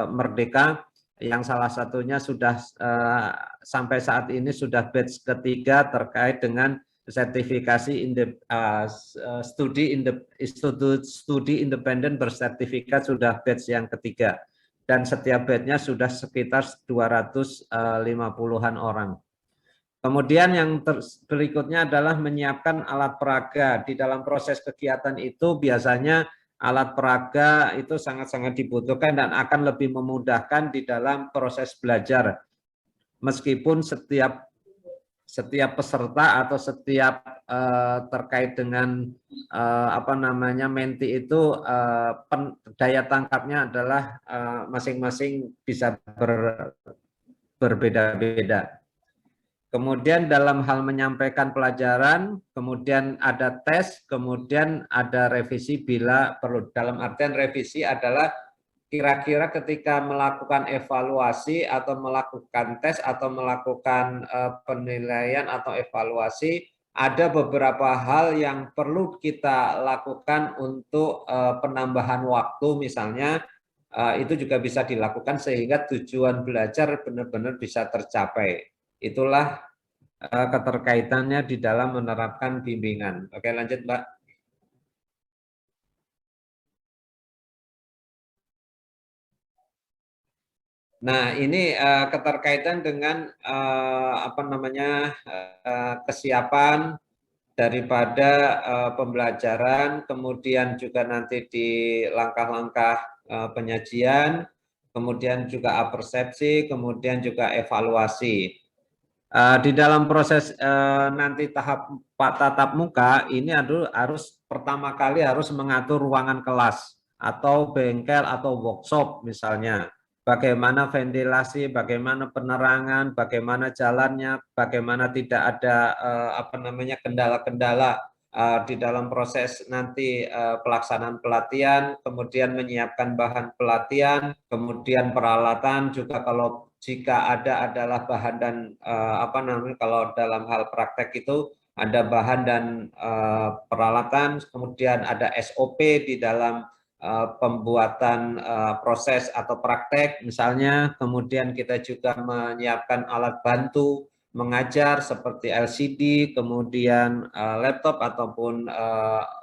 Merdeka, yang salah satunya sudah sampai saat ini sudah batch ketiga terkait dengan sertifikasi studi independen bersertifikat, sudah batch yang ketiga, dan setiap batchnya sudah sekitar 250-an orang. Kemudian yang berikutnya adalah menyiapkan alat peraga. Di dalam proses kegiatan itu biasanya alat peraga itu sangat-sangat dibutuhkan dan akan lebih memudahkan di dalam proses belajar. Meskipun setiap peserta atau setiap terkait dengan menti itu daya tangkapnya adalah masing-masing bisa berbeda-beda. Kemudian dalam hal menyampaikan pelajaran, kemudian ada tes, kemudian ada revisi bila perlu. Dalam artian revisi adalah kira-kira ketika melakukan evaluasi atau melakukan tes atau melakukan penilaian atau evaluasi, ada beberapa hal yang perlu kita lakukan untuk penambahan waktu misalnya, itu juga bisa dilakukan sehingga tujuan belajar benar-benar bisa tercapai. Itulah keterkaitannya di dalam menerapkan bimbingan. Oke, lanjut, Mbak. Nah, ini keterkaitan dengan kesiapan daripada pembelajaran, kemudian juga nanti di langkah-langkah penyajian, kemudian juga persepsi, kemudian juga evaluasi. Di dalam proses nanti tatap muka ini harus pertama kali harus mengatur ruangan kelas atau bengkel atau workshop misalnya. Bagaimana ventilasi, bagaimana penerangan, bagaimana jalannya, bagaimana tidak ada kendala-kendala di dalam proses nanti pelaksanaan pelatihan, kemudian menyiapkan bahan pelatihan, kemudian peralatan juga kalau jika ada adalah bahan dan kalau dalam hal praktek itu ada bahan dan peralatan, kemudian ada SOP di dalam pembuatan proses atau praktek misalnya, kemudian kita juga menyiapkan alat bantu mengajar seperti LCD, kemudian laptop ataupun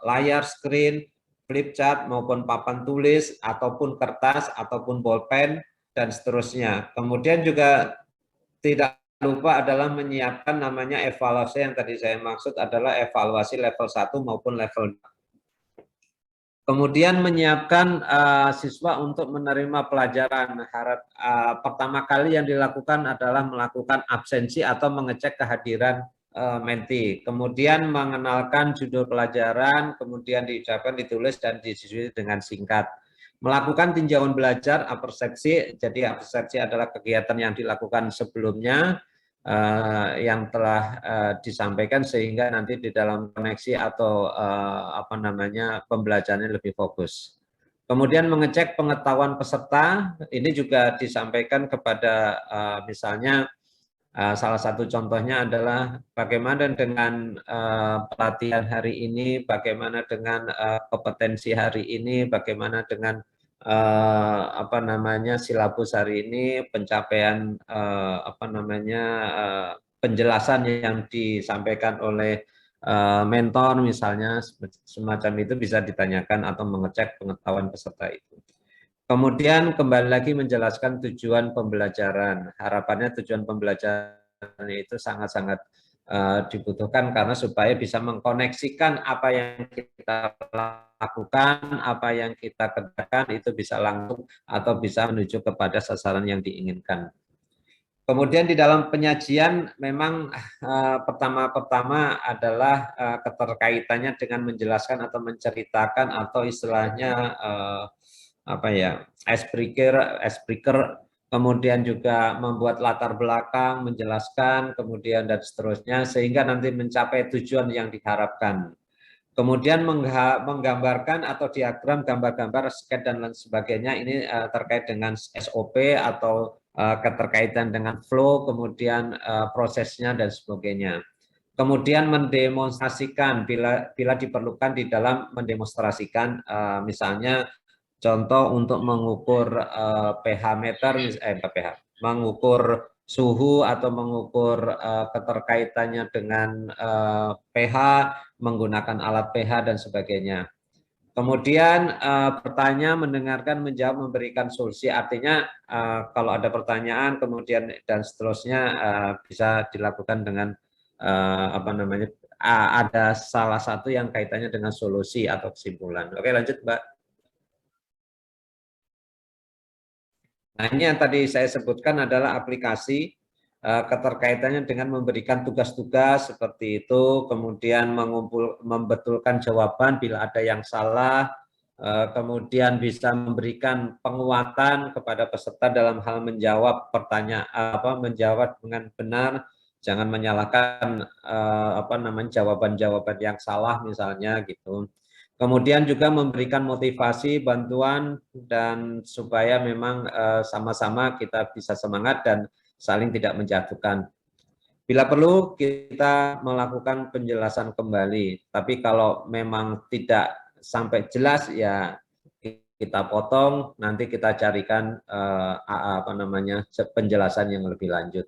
layar screen, flip chart maupun papan tulis ataupun kertas ataupun bolpen dan seterusnya. Kemudian juga tidak lupa adalah menyiapkan namanya evaluasi yang tadi saya maksud adalah evaluasi level 1 maupun level 2. Kemudian menyiapkan siswa untuk menerima pelajaran. Pertama kali yang dilakukan adalah melakukan absensi atau mengecek kehadiran menti. Kemudian mengenalkan judul pelajaran, kemudian diucapkan, ditulis, dan disusun dengan singkat. Melakukan tinjauan belajar, apersepsi. Jadi apersepsi adalah kegiatan yang dilakukan sebelumnya, yang telah disampaikan sehingga nanti di dalam koneksi atau pembelajarannya lebih fokus. Kemudian mengecek pengetahuan peserta, ini juga disampaikan kepada misalnya salah satu contohnya adalah bagaimana dengan pelatihan hari ini, bagaimana dengan kompetensi hari ini, bagaimana dengan silabus hari ini, pencapaian penjelasan yang disampaikan oleh mentor misalnya, semacam itu bisa ditanyakan atau mengecek pengetahuan peserta itu. Kemudian kembali lagi menjelaskan tujuan pembelajaran. Harapannya tujuan pembelajaran itu sangat-sangat dibutuhkan karena supaya bisa mengkoneksikan apa yang kita lakukan, apa yang kita kerjakan itu bisa langsung atau bisa menuju kepada sasaran yang diinginkan. Kemudian di dalam penyajian memang pertama-pertama adalah keterkaitannya dengan menjelaskan atau menceritakan atau istilahnya icebreaker, kemudian juga membuat latar belakang, menjelaskan, kemudian dan seterusnya sehingga nanti mencapai tujuan yang diharapkan. Kemudian menggambarkan atau diagram gambar-gambar, sketch dan lain sebagainya ini terkait dengan SOP atau keterkaitan dengan flow, kemudian prosesnya dan sebagainya. Kemudian mendemonstrasikan bila diperlukan di dalam mendemonstrasikan misalnya contoh untuk mengukur pH meter, mengukur suhu atau mengukur keterkaitannya dengan pH, menggunakan alat pH dan sebagainya. Kemudian bertanya, mendengarkan, menjawab, memberikan solusi. Artinya kalau ada pertanyaan kemudian dan seterusnya bisa dilakukan dengan ada salah satu yang kaitannya dengan solusi atau kesimpulan. Oke, lanjut Mbak. Nah, ini yang tadi saya sebutkan adalah aplikasi keterkaitannya dengan memberikan tugas-tugas seperti itu, kemudian membetulkan jawaban bila ada yang salah, kemudian bisa memberikan penguatan kepada peserta dalam hal menjawab pertanyaan, menjawab dengan benar, jangan menyalahkan jawaban-jawaban yang salah misalnya gitu. Kemudian juga memberikan motivasi, bantuan, dan supaya memang sama-sama kita bisa semangat dan saling tidak menjatuhkan. Bila perlu kita melakukan penjelasan kembali, tapi kalau memang tidak sampai jelas ya kita potong, nanti kita carikan penjelasan yang lebih lanjut.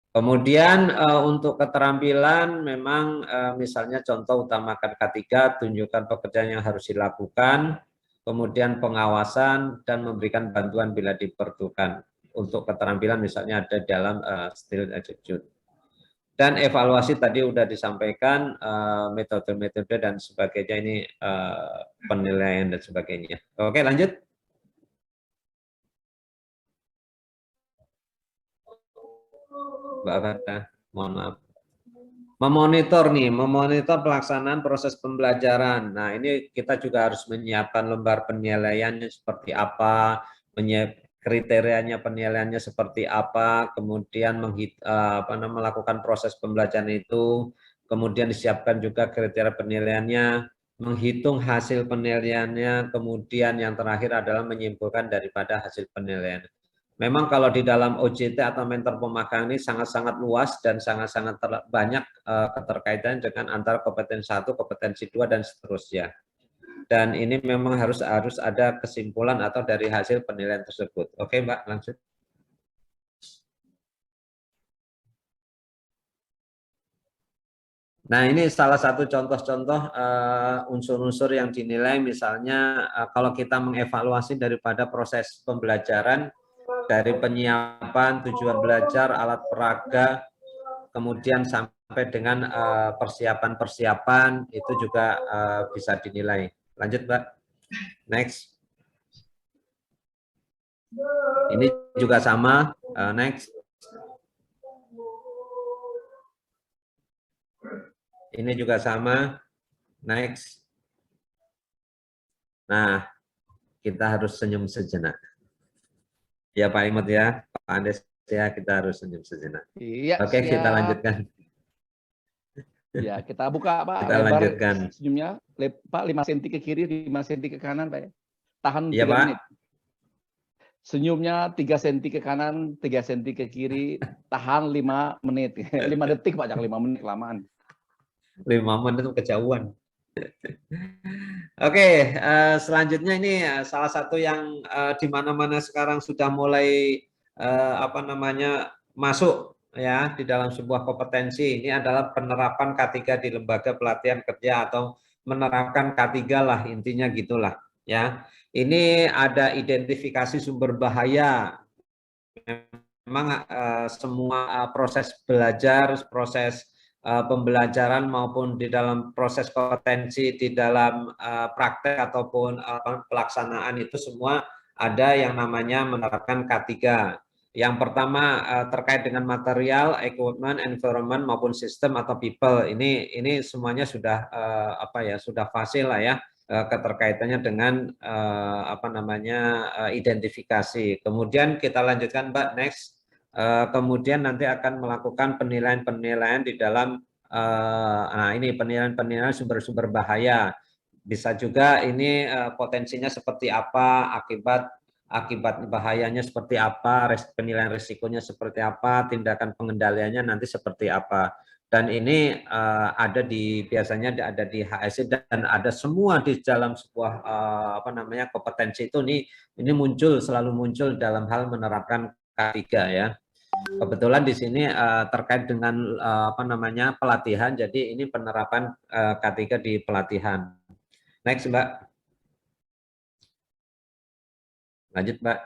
Kemudian untuk keterampilan memang misalnya contoh utamakan K3, tunjukkan pekerjaan yang harus dilakukan, kemudian pengawasan dan memberikan bantuan bila diperlukan. Untuk keterampilan misalnya ada dalam student attitude. Dan evaluasi tadi sudah disampaikan metode-metode dan sebagainya, ini penilaian dan sebagainya. Oke, lanjut. Mbak Fata, mohon maaf. Memonitor pelaksanaan proses pembelajaran. Nah, ini kita juga harus menyiapkan lembar penilaiannya seperti apa, kriterianya penilaiannya seperti apa, kemudian melakukan proses pembelajaran itu, kemudian disiapkan juga kriteria penilaiannya, menghitung hasil penilaiannya, kemudian yang terakhir adalah menyimpulkan daripada hasil penilaian. Memang kalau di dalam OJT atau mentor pemagang ini sangat-sangat luas dan sangat-sangat banyak keterkaitan dengan antara kompetensi 1, kompetensi 2, dan seterusnya. dan ini memang harus ada kesimpulan atau dari hasil penilaian tersebut. Oke, Mbak, lanjut. Nah, ini salah satu contoh-contoh unsur-unsur yang dinilai, misalnya kalau kita mengevaluasi daripada proses pembelajaran, dari penyiapan, tujuan belajar, alat peraga, kemudian sampai dengan persiapan-persiapan, itu juga bisa dinilai. Lanjut, Mbak. Next. Ini juga sama. Next. Ini juga sama. Next. Nah, kita harus senyum sejenak. Ya Pak Imut ya, Pak Andes ya, kita harus senyum sejenak. Iya, Oke, siap. kita lanjutkan. Ya, kita buka Pak, Kita lebar lanjutkan. senyumnya, Pak 5 cm ke kiri, 5 cm ke kanan Pak. Tahan Iya 3 Pak. menit. Senyumnya 3 cm ke kanan, 3 cm ke kiri, tahan 5 menit. 5 detik Pak, jangan 5 menit kelamaan. 5 menit itu kejauhan. Oke, selanjutnya ini salah satu yang di mana-mana sekarang sudah mulai masuk ya di dalam sebuah kompetensi. Ini adalah penerapan K3 di lembaga pelatihan kerja atau menerapkan K3 lah, intinya gitulah ya. Ini ada identifikasi sumber bahaya. Memang semua proses belajar, proses pembelajaran maupun di dalam proses kompetensi, di dalam praktek ataupun pelaksanaan itu semua ada yang namanya menerapkan K3. Yang pertama terkait dengan material, equipment, environment maupun sistem atau people. Ini semuanya sudah sudah fasil lah ya, keterkaitannya dengan identifikasi. Kemudian kita lanjutkan Mbak, next. Kemudian nanti akan melakukan penilaian-penilaian di dalam ini penilaian-penilaian sumber-sumber bahaya. Bisa juga ini potensinya seperti apa, akibat bahayanya seperti apa, penilaian risikonya seperti apa, tindakan pengendaliannya nanti seperti apa. Dan ini biasanya ada di HSE dan ada semua di dalam sebuah kompetensi itu ini selalu muncul dalam hal menerapkan K3 ya. Kebetulan di sini terkait dengan pelatihan, jadi ini penerapan K3 di pelatihan. Next Mbak. Lanjut Mbak.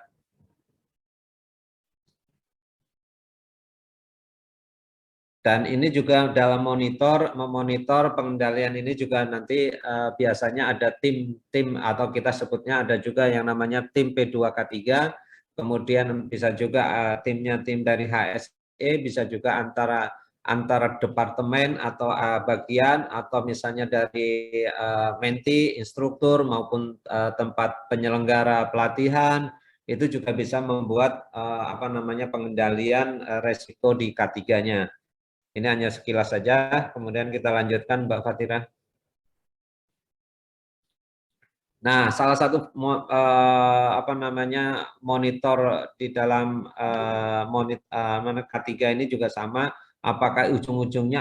Dan ini juga dalam memonitor pengendalian ini juga nanti biasanya ada tim atau kita sebutnya ada juga yang namanya tim P2K3, kemudian bisa juga tim dari HSE, bisa juga antara departemen atau bagian, atau misalnya dari menti, instruktur maupun tempat penyelenggara pelatihan, itu juga bisa membuat pengendalian resiko di K3-nya. Ini hanya sekilas saja, kemudian kita lanjutkan Mbak Fatira. Nah, salah satu monitor di dalam K3 ini juga sama, apakah ujung-ujungnya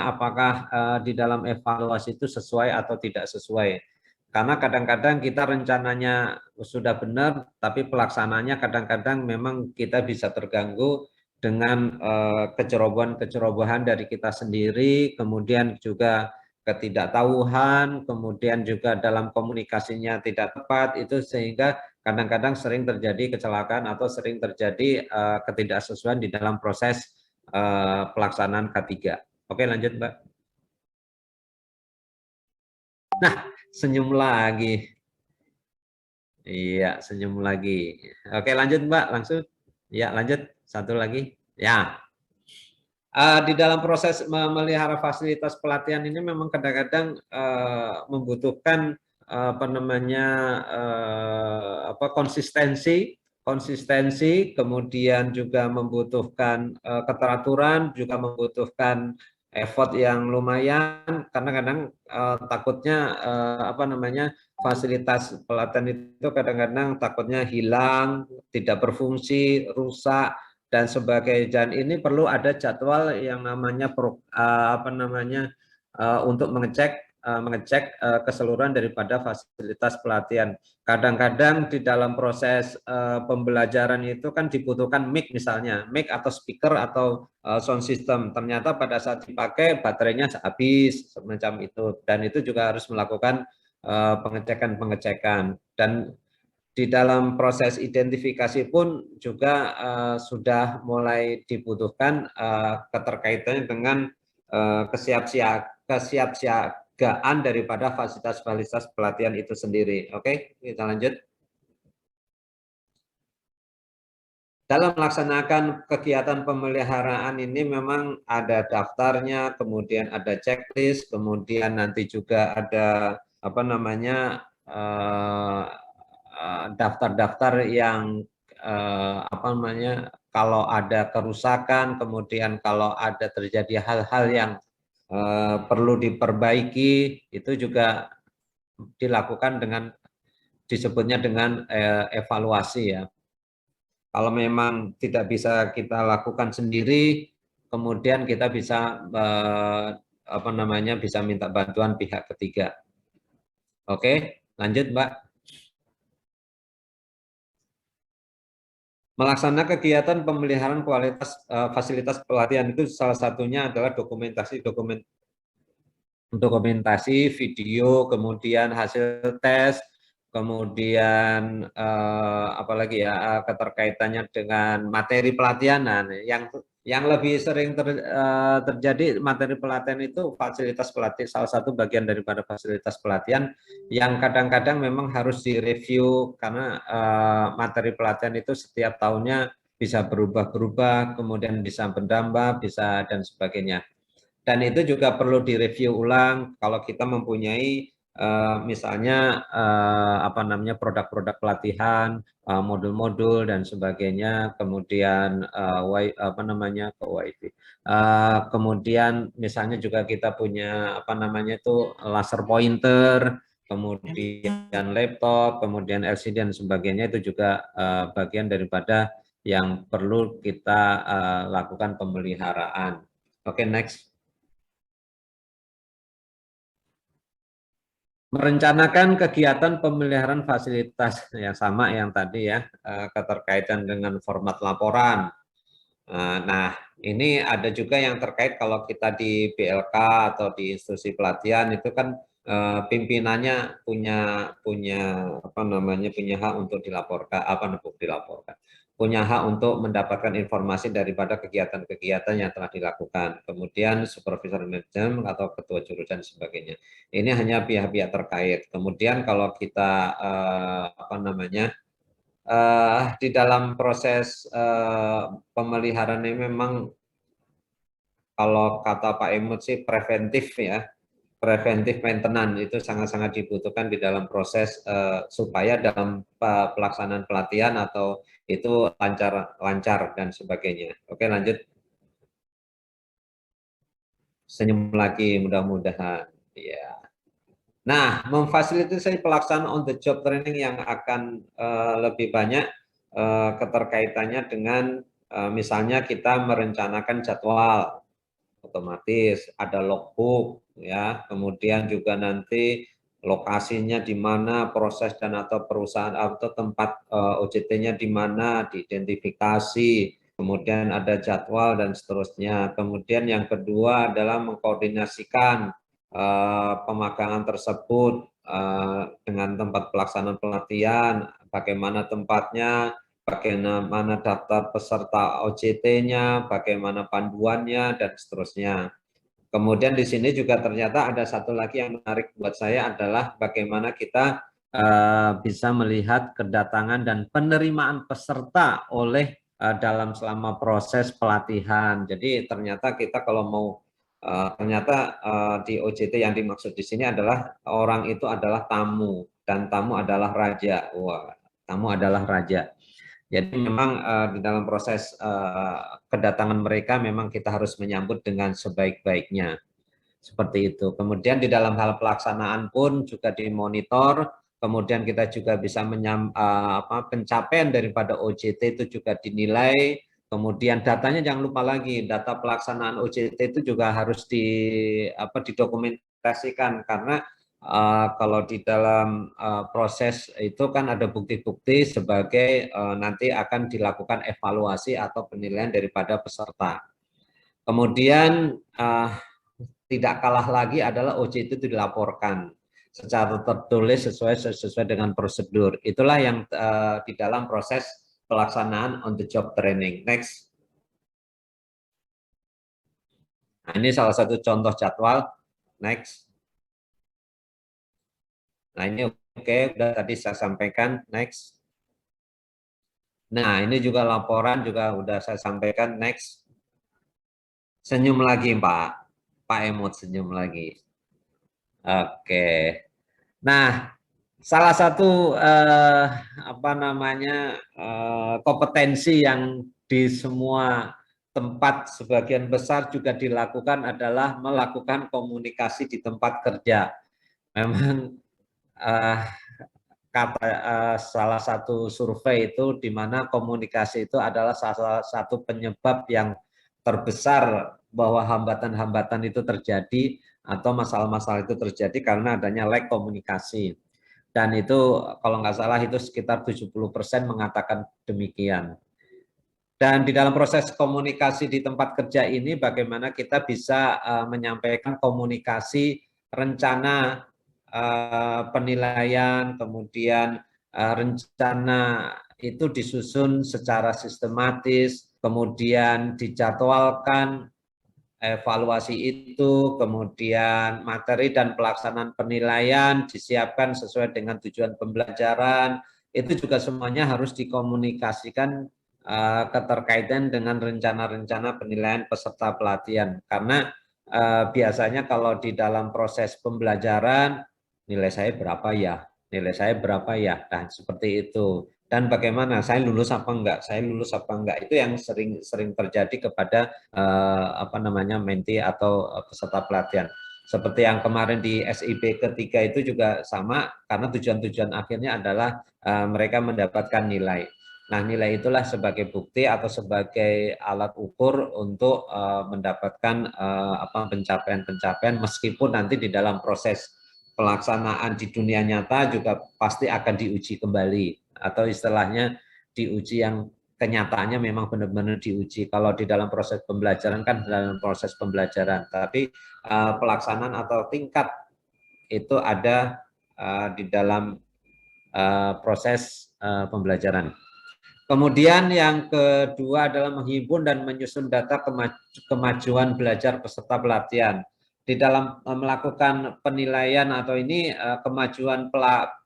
di dalam evaluasi itu sesuai atau tidak sesuai. Karena kadang-kadang kita rencananya sudah benar, tapi pelaksananya kadang-kadang memang kita bisa terganggu dengan kecerobohan dari kita sendiri, kemudian juga ketidaktahuan, kemudian juga dalam komunikasinya tidak tepat, itu sehingga kadang-kadang sering terjadi kecelakaan atau sering terjadi ketidaksesuaian di dalam proses pelaksanaan K3. Oke, lanjut Mbak. Nah, senyum lagi. Iya, senyum lagi. Oke, lanjut Mbak, langsung. Ya, lanjut. Satu lagi. Ya. Di dalam proses memelihara fasilitas pelatihan ini memang kadang-kadang membutuhkan konsistensi, kemudian juga membutuhkan keteraturan, juga membutuhkan effort yang lumayan, karena kadang takutnya fasilitas pelatihan itu kadang-kadang takutnya hilang, tidak berfungsi, rusak dan sebagainya. Dan ini perlu ada jadwal yang namanya untuk mengecek mengecek keseluruhan daripada fasilitas pelatihan. Kadang-kadang di dalam proses pembelajaran itu kan dibutuhkan mic misalnya, mic atau speaker atau sound system. Ternyata pada saat dipakai baterainya habis semacam itu, dan itu juga harus melakukan pengecekan-pengecekan. Dan di dalam proses identifikasi pun juga sudah mulai dibutuhkan keterkaitannya dengan kesiapsiagaan daripada fasilitas-fasilitas pelatihan itu sendiri. Oke, kita lanjut. Dalam melaksanakan kegiatan pemeliharaan ini memang ada daftarnya, kemudian ada checklist, kemudian nanti juga ada apa namanya daftar-daftar yang apa namanya, kalau ada kerusakan, kemudian kalau ada terjadi hal-hal yang perlu diperbaiki, itu juga dilakukan dengan disebutnya dengan evaluasi ya. Kalau memang tidak bisa kita lakukan sendiri, kemudian kita bisa apa namanya, bisa minta bantuan pihak ketiga. Oke, lanjut Mbak. Melaksanakan kegiatan pemeliharaan kualitas fasilitas pelatihan itu salah satunya adalah dokumentasi video, kemudian hasil tes, kemudian apalagi ya, keterkaitannya dengan materi pelatihan. Nah, yang lebih sering terjadi materi pelatihan itu fasilitas pelatihan, salah satu bagian daripada fasilitas pelatihan yang kadang-kadang memang harus direview karena materi pelatihan itu setiap tahunnya bisa berubah-berubah, kemudian bisa berdambah, bisa dan sebagainya. Dan itu juga perlu direview ulang kalau kita mempunyai misalnya apa namanya, produk-produk pelatihan, modul-modul dan sebagainya, kemudian apa namanya, kemudian misalnya juga kita punya apa namanya itu laser pointer, kemudian laptop, kemudian LCD dan sebagainya, itu juga bagian daripada yang perlu kita lakukan pemeliharaan. Oke, next. Merencanakan kegiatan pemeliharaan fasilitas yang sama yang tadi ya, keterkaitan dengan format laporan. Nah, ini ada juga yang terkait kalau kita di BLK atau di institusi pelatihan itu kan pimpinannya punya apa namanya, punya hak untuk dilaporkan, punya hak untuk mendapatkan informasi daripada kegiatan-kegiatan yang telah dilakukan. Kemudian supervisor manajemen atau ketua jurusan dan sebagainya. Ini hanya pihak-pihak terkait. Kemudian kalau kita apa namanya, di dalam proses pemeliharaan ini memang kalau kata Pak Imut sih preventif ya, preventif maintenance itu sangat-sangat dibutuhkan di dalam proses supaya dalam pelaksanaan pelatihan atau itu lancar dan sebagainya. Oke, lanjut. Senyum lagi mudah-mudahan. Ya. Nah, memfasilitasi pelaksanaan on the job training yang akan lebih banyak keterkaitannya dengan misalnya kita merencanakan jadwal, otomatis ada logbook ya, kemudian juga nanti lokasinya di mana, proses dan atau perusahaan atau tempat OJT-nya di mana, diidentifikasi, kemudian ada jadwal dan seterusnya. Kemudian yang kedua adalah mengkoordinasikan pemagangan tersebut dengan tempat pelaksanaan pelatihan, bagaimana tempatnya, bagaimana daftar peserta OJT-nya, bagaimana panduannya, dan seterusnya. Kemudian di sini juga ternyata ada satu lagi yang menarik buat saya adalah bagaimana kita bisa melihat kedatangan dan penerimaan peserta oleh dalam selama proses pelatihan. Jadi ternyata kita kalau mau ternyata di OJT yang dimaksud di sini adalah orang itu adalah tamu dan tamu adalah raja. Wah, tamu adalah raja. Jadi memang di dalam proses kedatangan mereka memang kita harus menyambut dengan sebaik-baiknya. Seperti itu. Kemudian di dalam hal pelaksanaan pun juga dimonitor, kemudian kita juga bisa pencapaian daripada OJT itu juga dinilai, kemudian datanya jangan lupa lagi, data pelaksanaan OJT itu juga harus didokumentasikan diimplementasikan karena kalau di dalam proses itu kan ada bukti-bukti sebagai nanti akan dilakukan evaluasi atau penilaian daripada peserta. Kemudian tidak kalah lagi adalah OJ itu dilaporkan secara tertulis sesuai dengan prosedur. Itulah yang di dalam proses pelaksanaan on the job training. Next. Nah, ini salah satu contoh jadwal. Next. Nah, ini oke, udah tadi saya sampaikan. Next. Nah, ini juga laporan juga udah saya sampaikan. Next. Senyum lagi, Pak. Pak Emot senyum lagi. Oke. Nah, salah satu kompetensi yang di semua tempat sebagian besar juga dilakukan adalah melakukan komunikasi di tempat kerja. Memang salah satu survei itu di mana komunikasi itu adalah salah satu penyebab yang terbesar bahwa hambatan-hambatan itu terjadi atau masalah-masalah itu terjadi karena adanya lack komunikasi. Dan itu kalau nggak salah itu sekitar 70% mengatakan demikian. Dan di dalam proses komunikasi di tempat kerja ini bagaimana kita bisa menyampaikan komunikasi rencana penilaian, kemudian rencana itu disusun secara sistematis, kemudian dijadwalkan evaluasi itu, kemudian materi dan pelaksanaan penilaian disiapkan sesuai dengan tujuan pembelajaran, itu juga semuanya harus dikomunikasikan keterkaitan dengan rencana-rencana penilaian peserta pelatihan. Karena biasanya kalau di dalam proses pembelajaran, nilai saya berapa ya? Nilai saya berapa ya? Nah, seperti itu. Dan bagaimana saya lulus apa enggak, saya lulus apa enggak, itu yang sering terjadi kepada menti atau peserta pelatihan. Seperti yang kemarin di SIP ketiga itu juga sama, karena tujuan-tujuan akhirnya adalah mereka mendapatkan nilai. Nah, nilai itulah sebagai bukti atau sebagai alat ukur untuk mendapatkan pencapaian-pencapaian, meskipun nanti di dalam proses pelaksanaan di dunia nyata juga pasti akan diuji kembali, atau istilahnya diuji yang kenyataannya memang benar-benar diuji. Kalau di dalam proses pembelajaran kan dalam proses pembelajaran, tapi pelaksanaan atau tingkat itu ada di dalam proses pembelajaran. Kemudian yang kedua adalah menghimpun dan menyusun data kemajuan belajar peserta pelatihan. Di dalam melakukan penilaian atau ini kemajuan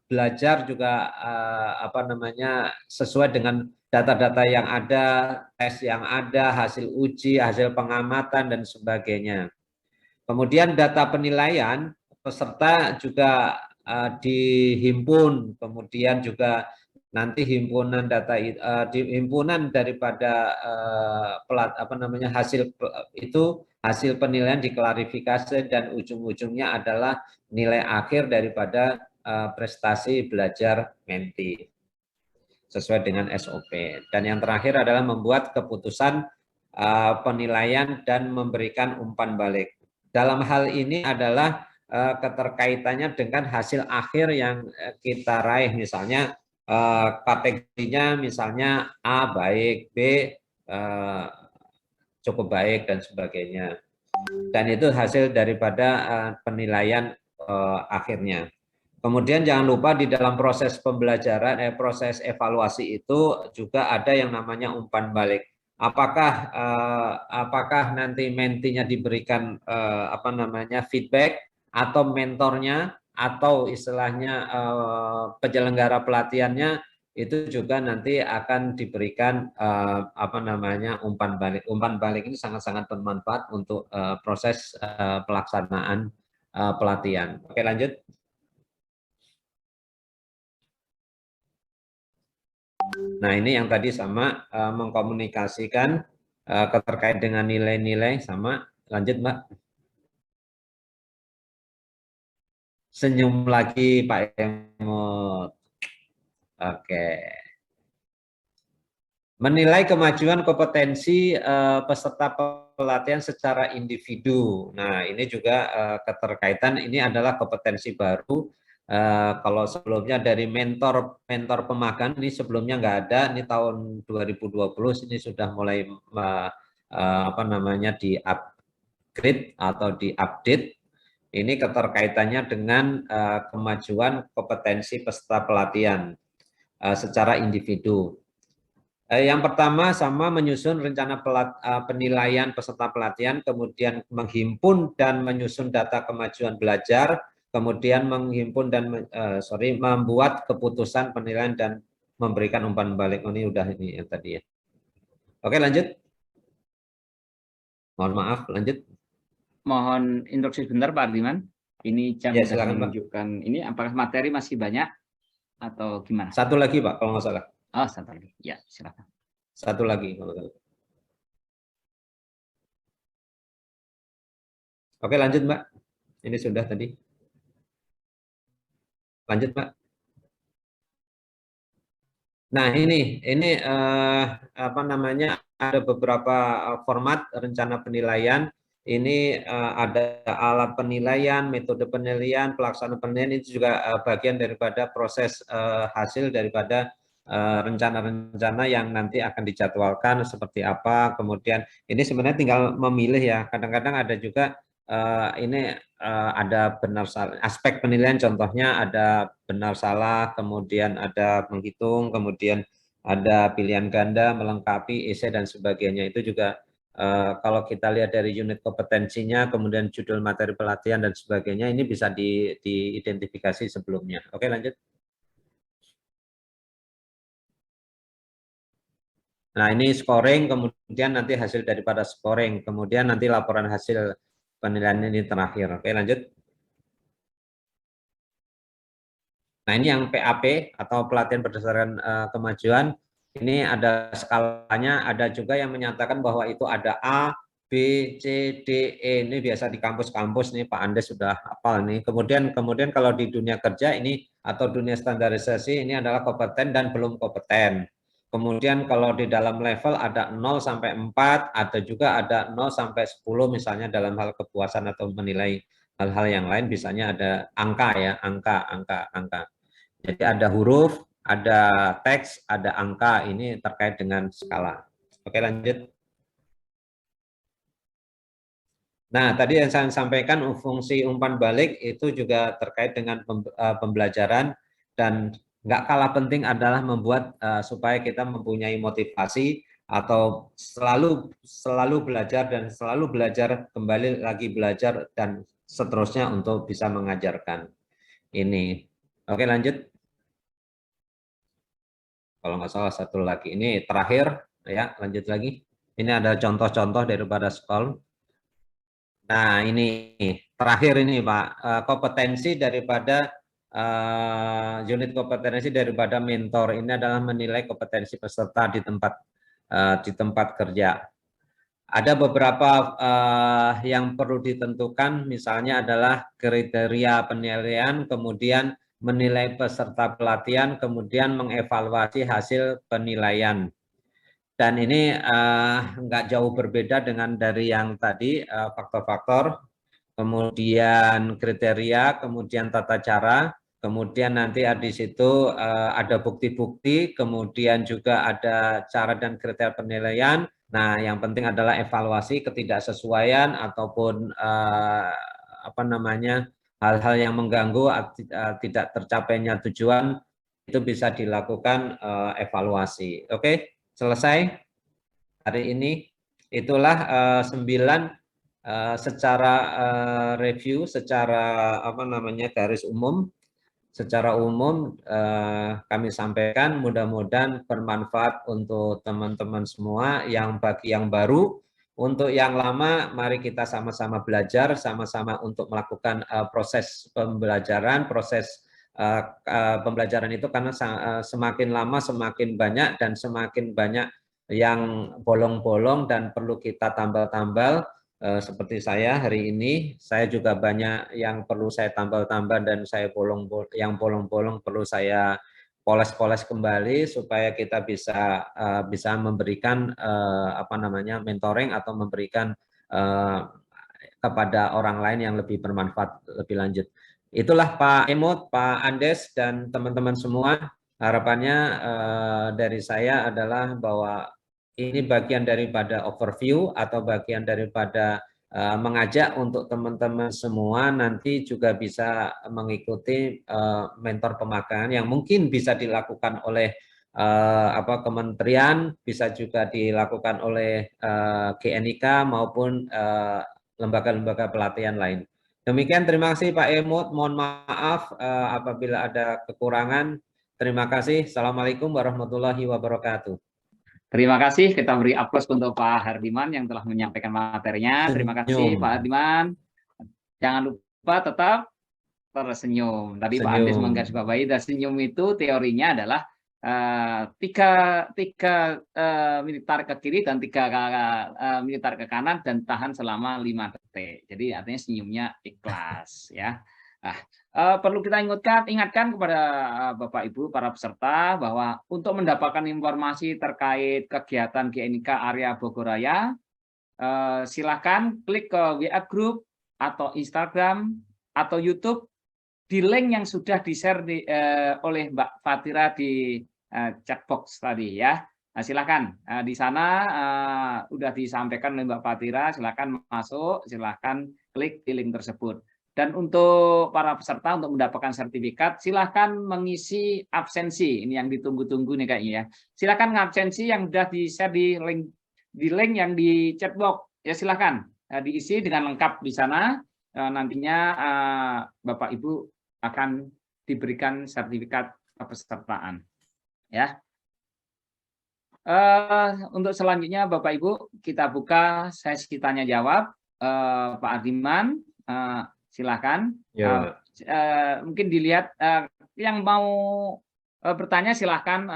belajar juga sesuai dengan data-data yang ada, tes yang ada, hasil uji, hasil pengamatan dan sebagainya. Kemudian data penilaian peserta juga dihimpun, kemudian juga nanti himpunan data himpunan daripada hasil penilaian diklarifikasi dan ujung-ujungnya adalah nilai akhir daripada prestasi belajar menti sesuai dengan SOP. Dan yang terakhir adalah membuat keputusan penilaian dan memberikan umpan balik. Dalam hal ini adalah keterkaitannya dengan hasil akhir yang kita raih, misalnya kategorinya misalnya A baik, B cukup baik dan sebagainya. Dan itu hasil daripada penilaian akhirnya. Kemudian jangan lupa di dalam proses pembelajaran, proses evaluasi itu juga ada yang namanya umpan balik. Apakah nanti mentinya diberikan feedback atau mentornya atau istilahnya penyelenggara pelatihannya itu juga nanti akan diberikan umpan balik. Umpan balik ini sangat-sangat bermanfaat untuk proses pelaksanaan pelatihan. Oke, lanjut. Nah, ini yang tadi sama mengkomunikasikan terkait dengan nilai-nilai sama. Lanjut, Mbak. Senyum lagi, Pak Emot. Oke. Menilai kemajuan kompetensi peserta pelatihan secara individu. Nah, ini juga keterkaitan, ini adalah kompetensi baru. Kalau sebelumnya dari mentor pemagang, ini sebelumnya nggak ada, ini tahun 2020 ini sudah mulai di-upgrade atau di-update. Ini keterkaitannya dengan kemajuan kompetensi peserta pelatihan secara individu. Yang pertama sama menyusun rencana penilaian peserta pelatihan, kemudian menghimpun dan menyusun data kemajuan belajar, kemudian menghimpun dan membuat keputusan penilaian dan memberikan umpan balik. Oh, ini udah ini yang tadi ya. Oke, lanjut. Mohon maaf, lanjut. Mohon instruksi sebentar Pak Ardiman. Ini jam Ya, sudah silakan, Pak. menunjukkan ini apakah materi masih banyak atau gimana? Satu lagi Pak, kalau nggak salah. Oh, satu lagi. Ya, silakan. Satu lagi kalau nggak salah. Oke, lanjut Mbak. Ini sudah tadi. Lanjut Mbak. Nah, ini apa namanya, ada beberapa format rencana penilaian. Ini ada alat penilaian, metode penilaian, pelaksanaan penilaian, itu juga bagian daripada proses hasil daripada rencana-rencana yang nanti akan dijadwalkan seperti apa. Kemudian ini sebenarnya tinggal memilih ya. Kadang-kadang ada juga ini ada benar salah aspek penilaian, contohnya ada benar salah, kemudian ada menghitung, kemudian ada pilihan ganda, melengkapi, esai dan sebagainya. Itu juga kalau kita lihat dari unit kompetensinya, kemudian judul materi pelatihan dan sebagainya, ini bisa diidentifikasi sebelumnya. Oke, lanjut. Nah, ini scoring, kemudian nanti hasil daripada scoring, kemudian nanti laporan hasil penilaian ini terakhir. Oke, lanjut. Nah, ini yang PAP atau pelatihan berdasarkan kemajuan. Ini ada skalanya, ada juga yang menyatakan bahwa itu ada A, B, C, D, E. Ini biasa di kampus-kampus nih Pak Andes sudah hafal nih. Kemudian kalau di dunia kerja ini atau dunia standarisasi ini adalah kompeten dan belum kompeten. Kemudian kalau di dalam level ada 0 sampai 4, ada juga ada 0 sampai 10 misalnya dalam hal kepuasan atau menilai hal-hal yang lain, misalnya ada angka ya, angka. Jadi ada huruf, ada teks, ada angka, ini terkait dengan skala. Oke, lanjut. Nah, tadi yang saya sampaikan fungsi umpan balik itu juga terkait dengan pembelajaran, dan nggak kalah penting adalah membuat supaya kita mempunyai motivasi atau selalu belajar dan selalu belajar, kembali lagi belajar dan seterusnya untuk bisa mengajarkan ini. Oke, lanjut. Kalau nggak salah satu lagi, ini terakhir ya, lanjut lagi. Ini ada contoh-contoh daripada SKOL. Nah, ini terakhir ini Pak, kompetensi daripada unit kompetensi daripada mentor ini adalah menilai kompetensi peserta di tempat kerja. Ada beberapa yang perlu ditentukan, misalnya adalah kriteria penilaian, kemudian menilai peserta pelatihan, kemudian mengevaluasi hasil penilaian. Dan ini nggak jauh berbeda dengan dari yang tadi, faktor-faktor, kemudian kriteria, kemudian tata cara, kemudian nanti di situ ada bukti-bukti, kemudian juga ada cara dan kriteria penilaian. Nah, yang penting adalah evaluasi ketidaksesuaian ataupun apa namanya, hal-hal yang mengganggu tidak tercapainya tujuan, itu bisa dilakukan evaluasi. Oke, selesai hari ini. Itulah 9 secara review, secara apa namanya, garis umum. Secara umum kami sampaikan, mudah-mudahan bermanfaat untuk teman-teman semua. Yang bagi yang baru, untuk yang lama, mari kita sama-sama belajar, sama-sama untuk melakukan proses pembelajaran, proses pembelajaran itu, karena semakin lama semakin banyak dan semakin banyak yang bolong-bolong dan perlu kita tambal-tambal. Seperti saya hari ini, saya juga banyak yang perlu saya tambal-tambal dan saya yang bolong-bolong perlu saya poles-poles kembali supaya kita bisa memberikan mentoring atau memberikan kepada orang lain yang lebih bermanfaat lebih lanjut. Itulah Pak Emot, Pak Andes, dan teman-teman semua. Harapannya dari saya adalah bahwa ini bagian daripada overview atau bagian daripada mengajak untuk teman-teman semua nanti juga bisa mengikuti mentor pemagangan yang mungkin bisa dilakukan oleh kementerian, bisa juga dilakukan oleh GNIK maupun lembaga-lembaga pelatihan lain. Demikian, terima kasih Pak Emot. Mohon maaf apabila ada kekurangan. Terima kasih. Assalamualaikum warahmatullahi wabarakatuh. Terima kasih. Kita beri aplaus untuk Pak Hardiman yang telah menyampaikan materinya. Terima kasih Pak Hardiman. Jangan lupa tetap tersenyum. Tadi Pak Andes menggarisbawahi, dan senyum itu teorinya adalah tiga militar ke kiri dan 3 militar ke kanan dan tahan selama 5 detik. Jadi artinya senyumnya ikhlas, ya. Nah, perlu kita ingatkan kepada Bapak Ibu para peserta bahwa untuk mendapatkan informasi terkait kegiatan GNIK area Bogoraya, silakan klik ke WA Group atau Instagram atau YouTube di link yang sudah di-share oleh Mbak Fatira di chatbox tadi, ya. Nah, silakan di sana sudah disampaikan oleh Mbak Fatira, silakan masuk, silakan klik di link tersebut. Dan untuk para peserta untuk mendapatkan sertifikat, silakan mengisi absensi. Ini yang ditunggu-tunggu nih kayaknya, ya. Silakan ngabsensi yang sudah di-share di link yang di chatbox, ya, silakan diisi dengan lengkap di sana. Nantinya Bapak Ibu akan diberikan sertifikat kepesertaan, ya. Untuk selanjutnya Bapak Ibu kita buka sesi tanya jawab. Pak Hardiman, silakan. Ya. Mungkin dilihat yang mau bertanya silakan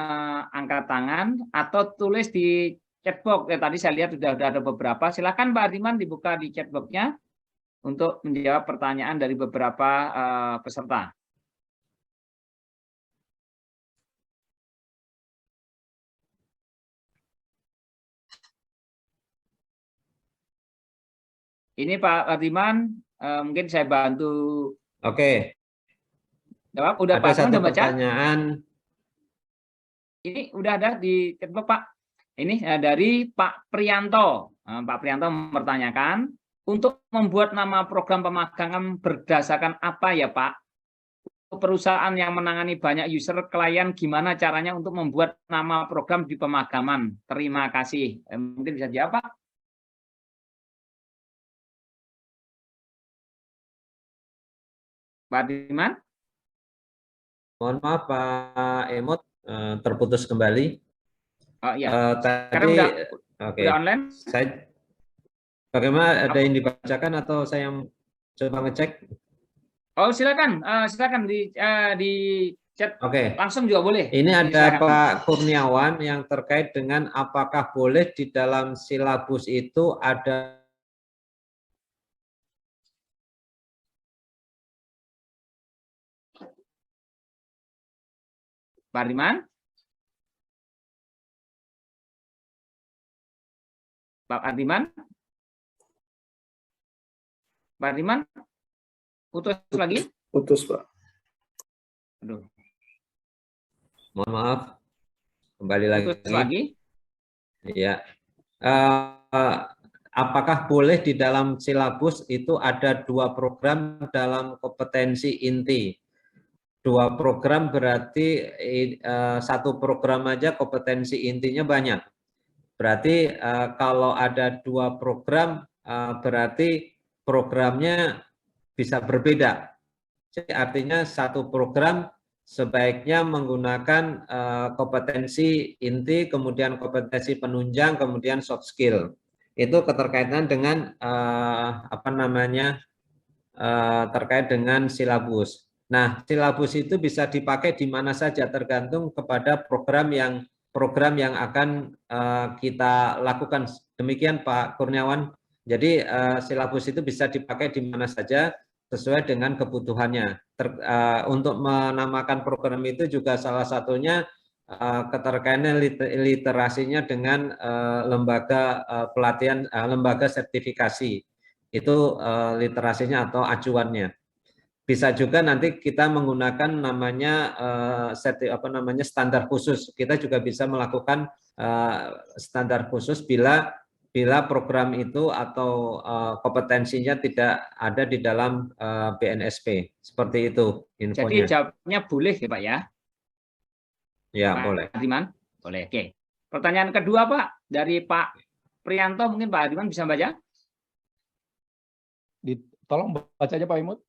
angkat tangan atau tulis di chatbox. Tadi saya lihat sudah ada beberapa. Silakan Pak Hardiman dibuka di chatbox-nya untuk menjawab pertanyaan dari beberapa peserta. Ini Pak Hardiman, mungkin saya bantu. Oke. Jawab. Udah Ada Pak satu udah baca? pertanyaan. Ini udah ada di chatbox Pak. Ini dari Pak Prianto. Pak Prianto mempertanyakan, untuk membuat nama program pemagangan berdasarkan apa ya Pak? Perusahaan yang menangani banyak user klien, gimana caranya untuk membuat nama program di pemagangan? Terima kasih. Mungkin bisa jawab Pak? Pak Hardiman? Mohon maaf Pak Emot, terputus kembali. Oh iya. Tadi udah online? Bagaimana, ada yang dibacakan atau saya yang coba ngecek? Oh silakan, silakan di chat. Oke. Langsung juga boleh. Ini ada silakan. Pak Kurniawan yang terkait dengan apakah boleh di dalam silabus itu ada Pak Hardiman? Pak Hardiman? Pak Hardiman? Putus lagi? Putus, Pak. Aduh. Mohon maaf, kembali lagi. Putus lagi? Ya. Apakah boleh di dalam silabus itu ada 2 program dalam kompetensi inti? 2 program berarti 1 program aja kompetensi intinya banyak. Berarti kalau ada 2 program berarti programnya bisa berbeda. Jadi artinya 1 program sebaiknya menggunakan kompetensi inti, kemudian kompetensi penunjang, kemudian soft skill. Itu keterkaitan dengan terkait dengan silabus. Nah, silabus itu bisa dipakai di mana saja tergantung kepada program yang akan kita lakukan. Demikian Pak Kurniawan. Jadi silabus itu bisa dipakai di mana saja, sesuai dengan kebutuhannya. Untuk menamakan program itu juga salah satunya keterkaitan literasinya dengan lembaga pelatihan, lembaga sertifikasi. Itu literasinya atau acuannya. Bisa juga nanti kita menggunakan namanya standar khusus. Kita juga bisa melakukan standar khusus bila program itu atau kompetensinya tidak ada di dalam BNSP. Seperti itu Jadi infonya. jawabnya boleh ya Pak ya? Ya, Pak boleh. Hardiman? Boleh. Oke. Pertanyaan kedua Pak, dari Pak Prianto, mungkin Pak Hardiman bisa baca? Tolong baca aja Pak Imut.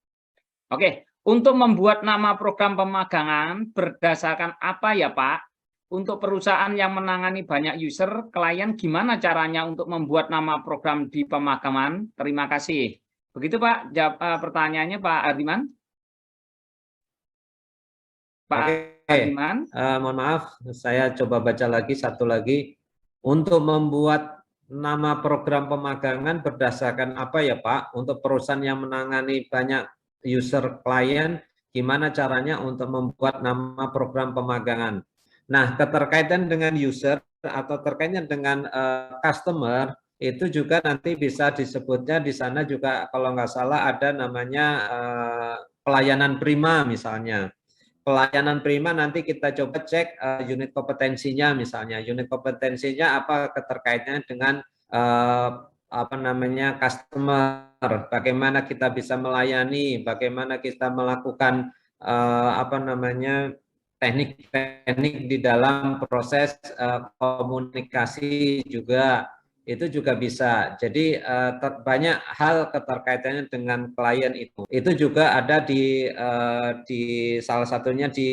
Oke, untuk membuat nama program pemagangan berdasarkan apa ya Pak? Untuk perusahaan yang menangani banyak user, klien, gimana caranya untuk membuat nama program di pemagangan? Terima kasih. Begitu Pak, jawab pertanyaannya Pak Hardiman. Pak Hardiman. Mohon maaf, saya coba baca lagi satu lagi. Untuk membuat nama program pemagangan berdasarkan apa ya Pak? Untuk perusahaan yang menangani banyak user klien, gimana caranya untuk membuat nama program pemagangan? Nah, keterkaitan dengan user atau terkaitan dengan customer itu juga nanti bisa disebutnya di sana juga kalau nggak salah ada namanya pelayanan prima misalnya. Pelayanan prima nanti kita coba cek unit kompetensinya misalnya. Unit kompetensinya apa keterkaitannya dengan apa namanya customer, bagaimana kita bisa melayani, bagaimana kita melakukan apa namanya teknik-teknik di dalam proses komunikasi juga, itu juga bisa. Jadi banyak hal keterkaitannya dengan klien itu. Itu juga ada di salah satunya di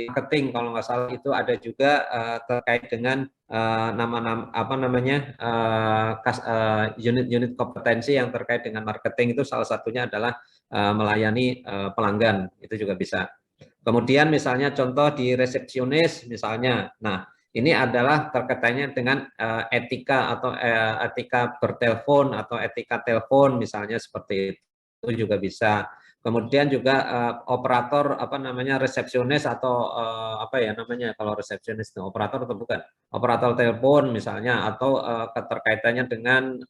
marketing kalau nggak salah itu ada juga terkait dengan nama-nama apa namanya unit-unit kompetensi yang terkait dengan marketing itu salah satunya adalah melayani pelanggan, itu juga bisa. Kemudian misalnya contoh di resepsionis misalnya, nah ini adalah terkaitannya dengan etika atau etika bertelepon atau etika telepon misalnya seperti itu juga bisa. Kemudian juga operator apa namanya resepsionis atau apa ya namanya kalau resepsionis itu operator atau bukan? Operator telepon misalnya atau keterkaitannya dengan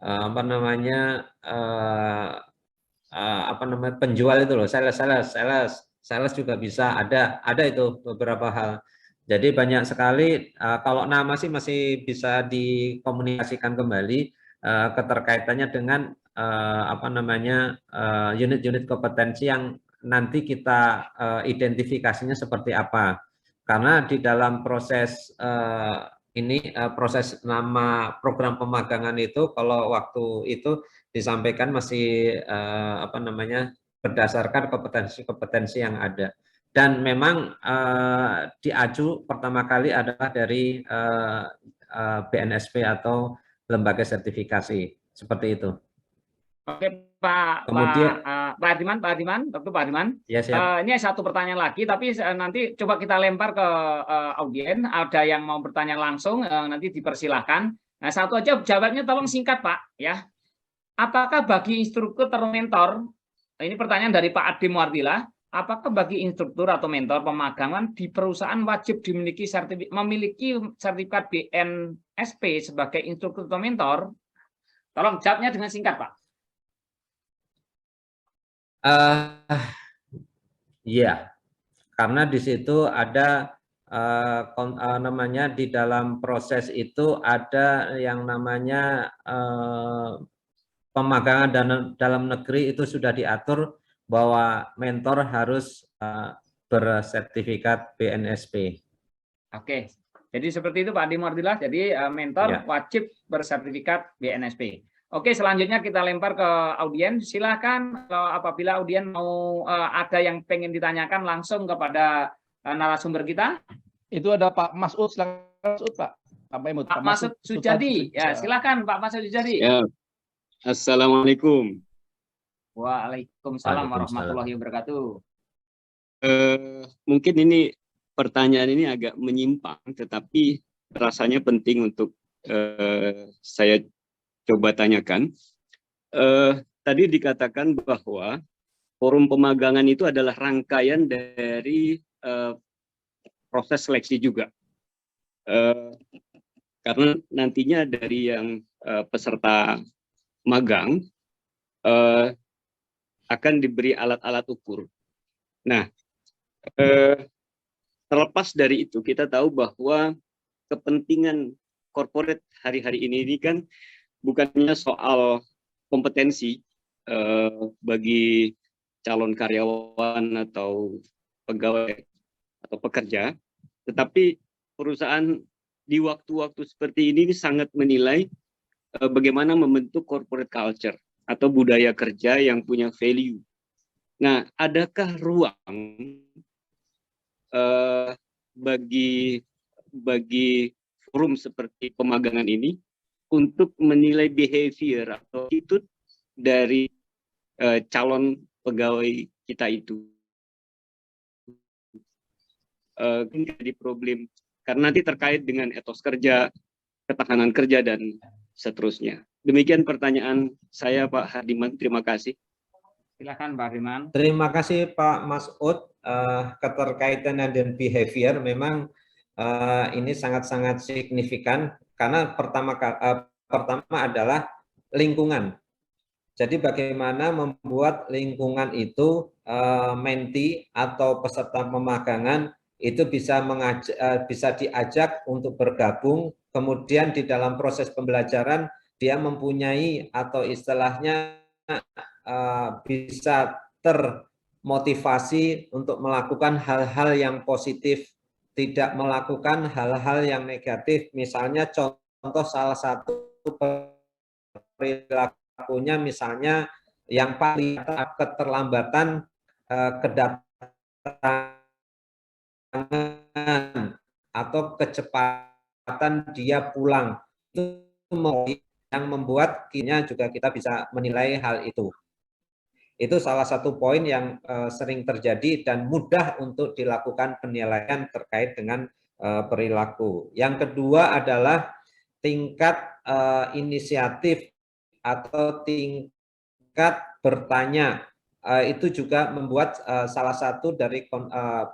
apa namanya apa namanya penjual itu loh, sales juga bisa ada itu beberapa hal. Jadi banyak sekali kalau nama sih masih bisa dikomunikasikan kembali keterkaitannya dengan apa namanya unit-unit kompetensi yang nanti kita identifikasinya seperti apa. Karena di dalam proses ini proses nama program pemagangan itu kalau waktu itu disampaikan masih apa namanya berdasarkan kompetensi-kompetensi yang ada. Dan memang diaju pertama kali adalah dari BNSP atau lembaga sertifikasi seperti itu. Oke Pak Hardiman, Dr. Pak Hardiman. Ya, siap. Ini satu pertanyaan lagi, tapi nanti coba kita lempar ke audien. Ada yang mau bertanya langsung, nanti dipersilahkan. Nah, satu aja jawabnya tolong singkat Pak, ya. Apakah bagi instruktur atau mentor, ini pertanyaan dari Pak Ade Muardila, apakah bagi instruktur atau mentor pemagangan di perusahaan wajib memiliki sertifikat BNSP sebagai instruktur atau mentor? Tolong jawabnya dengan singkat Pak. Iya, karena di situ ada namanya di dalam proses itu ada yang namanya pemagangan dalam negeri itu sudah diatur bahwa mentor harus bersertifikat BNSP. Oke, jadi seperti itu Pak Ade Muardila. Jadi mentor wajib bersertifikat BNSP. Oke, selanjutnya kita lempar ke audien. Silakan apabila audien mau ada yang pengen ditanyakan langsung kepada narasumber kita. Itu ada Pak Masud, silakan Masud Pak. Pak Masud Sujadi. Ya, silakan Pak Masud Sujadi. Ya. Assalamualaikum. Waalaikumsalam warahmatullahi wabarakatuh. Mungkin ini pertanyaan ini agak menyimpang, tetapi rasanya penting untuk saya coba tanyakan. tadi dikatakan bahwa forum pemagangan itu adalah rangkaian dari proses seleksi juga. Karena nantinya dari yang peserta magang akan diberi alat-alat ukur. Nah, terlepas dari itu, kita tahu bahwa kepentingan corporate hari-hari ini kan bukannya soal kompetensi bagi calon karyawan atau pegawai atau pekerja, tetapi perusahaan di waktu-waktu seperti ini sangat menilai bagaimana membentuk corporate culture atau budaya kerja yang punya value. Nah, adakah ruang bagi forum seperti pemagangan ini untuk menilai behavior atau attitude dari calon pegawai kita itu? Jadi problem karena nanti terkait dengan etos kerja, ketahanan kerja, dan seterusnya. Demikian pertanyaan saya, Pak Hardiman. Terima kasih. Silakan Pak Hardiman. Terima kasih Pak Masud. Keterkaitan dengan behavior memang ini sangat-sangat signifikan karena pertama adalah lingkungan. Jadi bagaimana membuat lingkungan itu menti atau peserta pemagangan itu bisa diajak untuk bergabung, kemudian di dalam proses pembelajaran dia mempunyai atau istilahnya bisa termotivasi untuk melakukan hal-hal yang positif, tidak melakukan hal-hal yang negatif. Misalnya contoh salah satu perilakunya misalnya yang paling keterlambatan kedatangan atau kecepatan dia pulang, itu yang membuat kinya juga kita bisa menilai hal itu. Itu salah satu poin yang sering terjadi dan mudah untuk dilakukan penilaian terkait dengan perilaku. Yang kedua adalah tingkat inisiatif atau tingkat bertanya. Itu juga membuat salah satu dari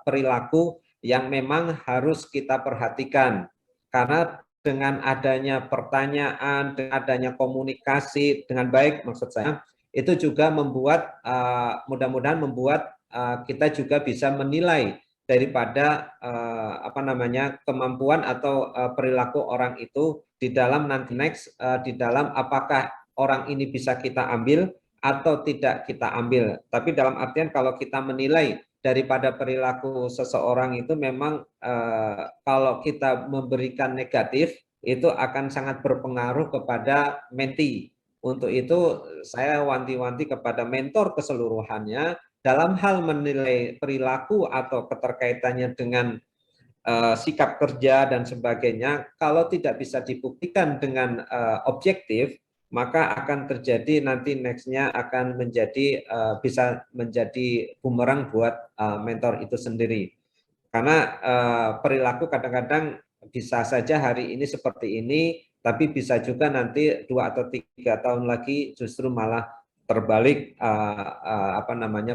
perilaku yang memang harus kita perhatikan. Karena dengan adanya pertanyaan, dengan adanya komunikasi dengan baik, maksud saya, itu juga membuat mudah-mudahan membuat kita juga bisa menilai daripada kemampuan atau perilaku orang itu di dalam nanti next di dalam apakah orang ini bisa kita ambil atau tidak kita ambil. Tapi dalam artian kalau kita menilai daripada perilaku seseorang itu memang kalau kita memberikan negatif itu akan sangat berpengaruh kepada menti. Untuk itu saya wanti-wanti kepada mentor keseluruhannya dalam hal menilai perilaku atau keterkaitannya dengan sikap kerja dan sebagainya, kalau tidak bisa dibuktikan dengan objektif, maka akan terjadi nanti nextnya akan menjadi bisa menjadi bumerang buat mentor itu sendiri. Karena perilaku kadang-kadang bisa saja hari ini seperti ini, tapi bisa juga nanti 2 atau 3 tahun lagi justru malah terbalik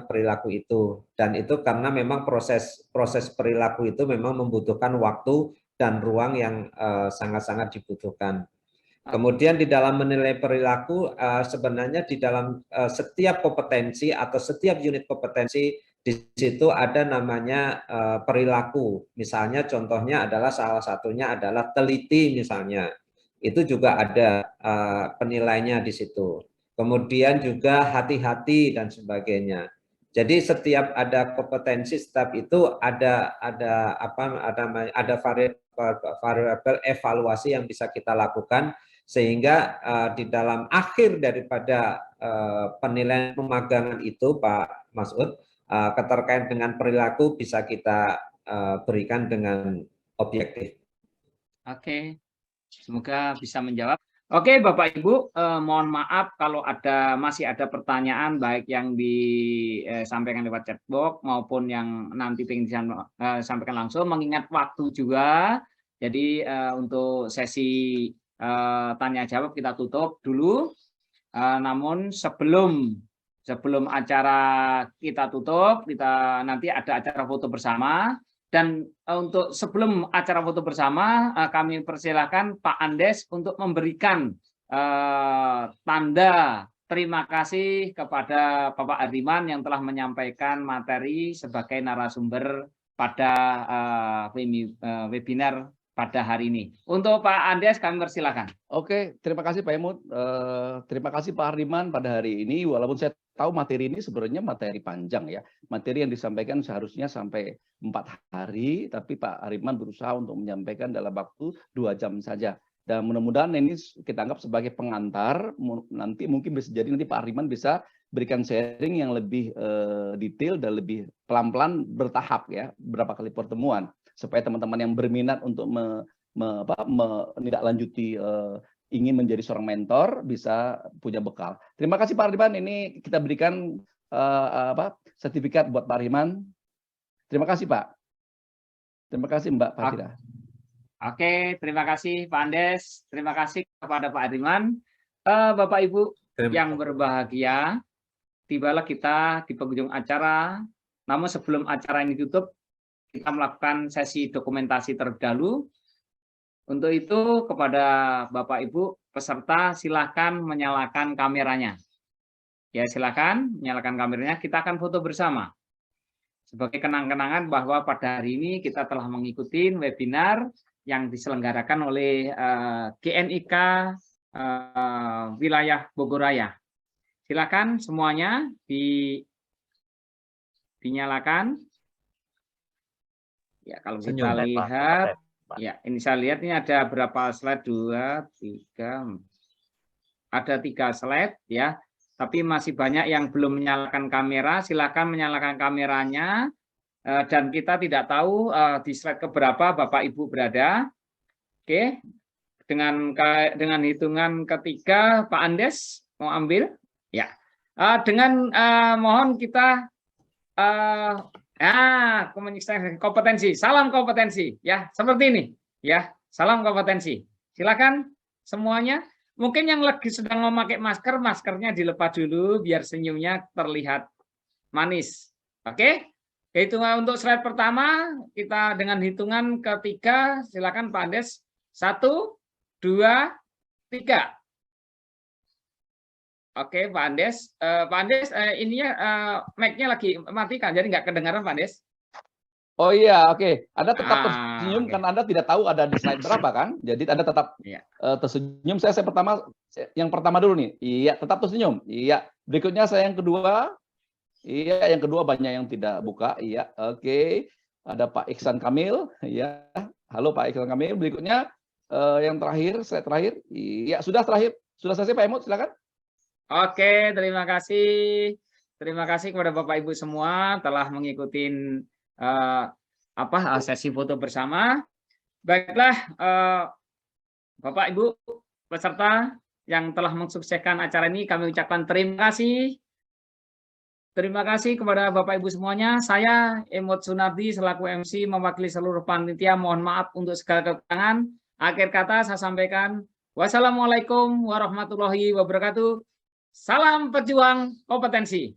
perilaku itu. Dan itu karena memang proses perilaku itu memang membutuhkan waktu dan ruang yang sangat-sangat dibutuhkan. Kemudian di dalam menilai perilaku sebenarnya di dalam setiap kompetensi atau setiap unit kompetensi di situ ada namanya perilaku. Misalnya contohnya adalah salah satunya adalah teliti misalnya. Itu juga ada penilainya di situ. Kemudian juga hati-hati dan sebagainya. Jadi setiap ada kompetensi setiap itu ada variabel evaluasi yang bisa kita lakukan sehingga di dalam akhir daripada penilaian pemagangan itu Pak Masud, keterkaitan dengan perilaku bisa kita berikan dengan objektif. Oke, semoga bisa menjawab. Oke, Bapak Ibu, mohon maaf kalau masih ada pertanyaan baik yang disampaikan lewat chatbox maupun yang nanti ingin disampaikan langsung. Mengingat waktu juga, jadi untuk sesi tanya jawab kita tutup dulu. Namun sebelum acara kita tutup, kita nanti ada acara foto bersama. Dan untuk sebelum acara foto bersama, kami persilahkan Pak Andes untuk memberikan tanda terima kasih kepada Bapak Hardiman yang telah menyampaikan materi sebagai narasumber pada webinar pada hari ini. Untuk Pak Andes kami persilahkan. Oke, terima kasih Pak Imut. Terima kasih Pak Hardiman pada hari ini. Walaupun saya tahu materi ini sebenarnya materi panjang ya. Materi yang disampaikan seharusnya sampai 4 hari, tapi Pak Hardiman berusaha untuk menyampaikan dalam waktu 2 jam saja. Dan mudah-mudahan ini kita anggap sebagai pengantar. Nanti mungkin bisa jadi nanti Pak Hardiman bisa berikan sharing yang lebih detail dan lebih pelan-pelan bertahap ya, berapa kali pertemuan supaya teman-teman yang berminat untuk menindaklanjuti ingin menjadi seorang mentor bisa punya bekal. Terima kasih Pak Hardiman. Ini kita berikan sertifikat buat Pak Hardiman. Terima kasih Pak. Terima kasih Mbak Fadila. Oke, terima kasih Pak Andes. Terima kasih kepada Pak Hardiman. Bapak Ibu yang berbahagia, tibalah kita di penghujung acara. Namun sebelum acara ini tutup, kita melakukan sesi dokumentasi terlebih dahulu. Untuk itu kepada Bapak Ibu peserta silakan menyalakan kameranya. Ya, silakan menyalakan kameranya. Kita akan foto bersama. Sebagai kenang-kenangan bahwa pada hari ini kita telah mengikuti webinar yang diselenggarakan oleh GNIK wilayah Bogoraya. Silakan semuanya dinyalakan. Ya, kalau kita lihat, ya ini saya lihat ini ada berapa slide? 2, 3, ada 3 slide ya. Tapi masih banyak yang belum menyalakan kamera. Silakan menyalakan kameranya. Dan kita tidak tahu di slide keberapa Bapak Ibu berada. Oke, dengan hitungan ketiga Pak Andes mau ambil ya. Dengan mohon kita kompetensi, salam kompetensi ya, seperti ini ya, salam kompetensi. Silakan semuanya. Mungkin yang lagi sedang memakai masker, maskernya dilepas dulu biar senyumnya terlihat manis. Oke? Hitungan untuk slide pertama, kita dengan hitungan ketiga, silakan Pak Andes. 1, 2, 3. Oke, Pak Andes. Pak Andes, ininya mic-nya lagi matikan, jadi nggak kedengaran Pak Andes. Oh iya, oke. Anda tetap tersenyum karena Anda tidak tahu ada di slide berapa kan? Jadi Anda tetap tersenyum. Saya yang pertama dulu nih. Iya, tetap tersenyum. Iya. Berikutnya saya yang kedua. Iya, yang kedua banyak yang tidak buka. Iya, oke. Ada Pak Iksan Kamil. Iya. Halo Pak Iksan Kamil. Berikutnya yang terakhir, slide terakhir. Iya, sudah terakhir. Sudah selesai Pak Imut, silakan. Oke, terima kasih. Terima kasih kepada Bapak Ibu semua telah mengikuti sesi foto bersama. Baiklah, Bapak Ibu peserta yang telah mensukseskan acara ini, kami ucapkan terima kasih. Terima kasih kepada Bapak Ibu semuanya. Saya Imut Sunardi selaku MC mewakili seluruh panitia. Mohon maaf untuk segala kekurangan. Akhir kata saya sampaikan, wassalamualaikum warahmatullahi wabarakatuh. Salam pejuang kompetensi.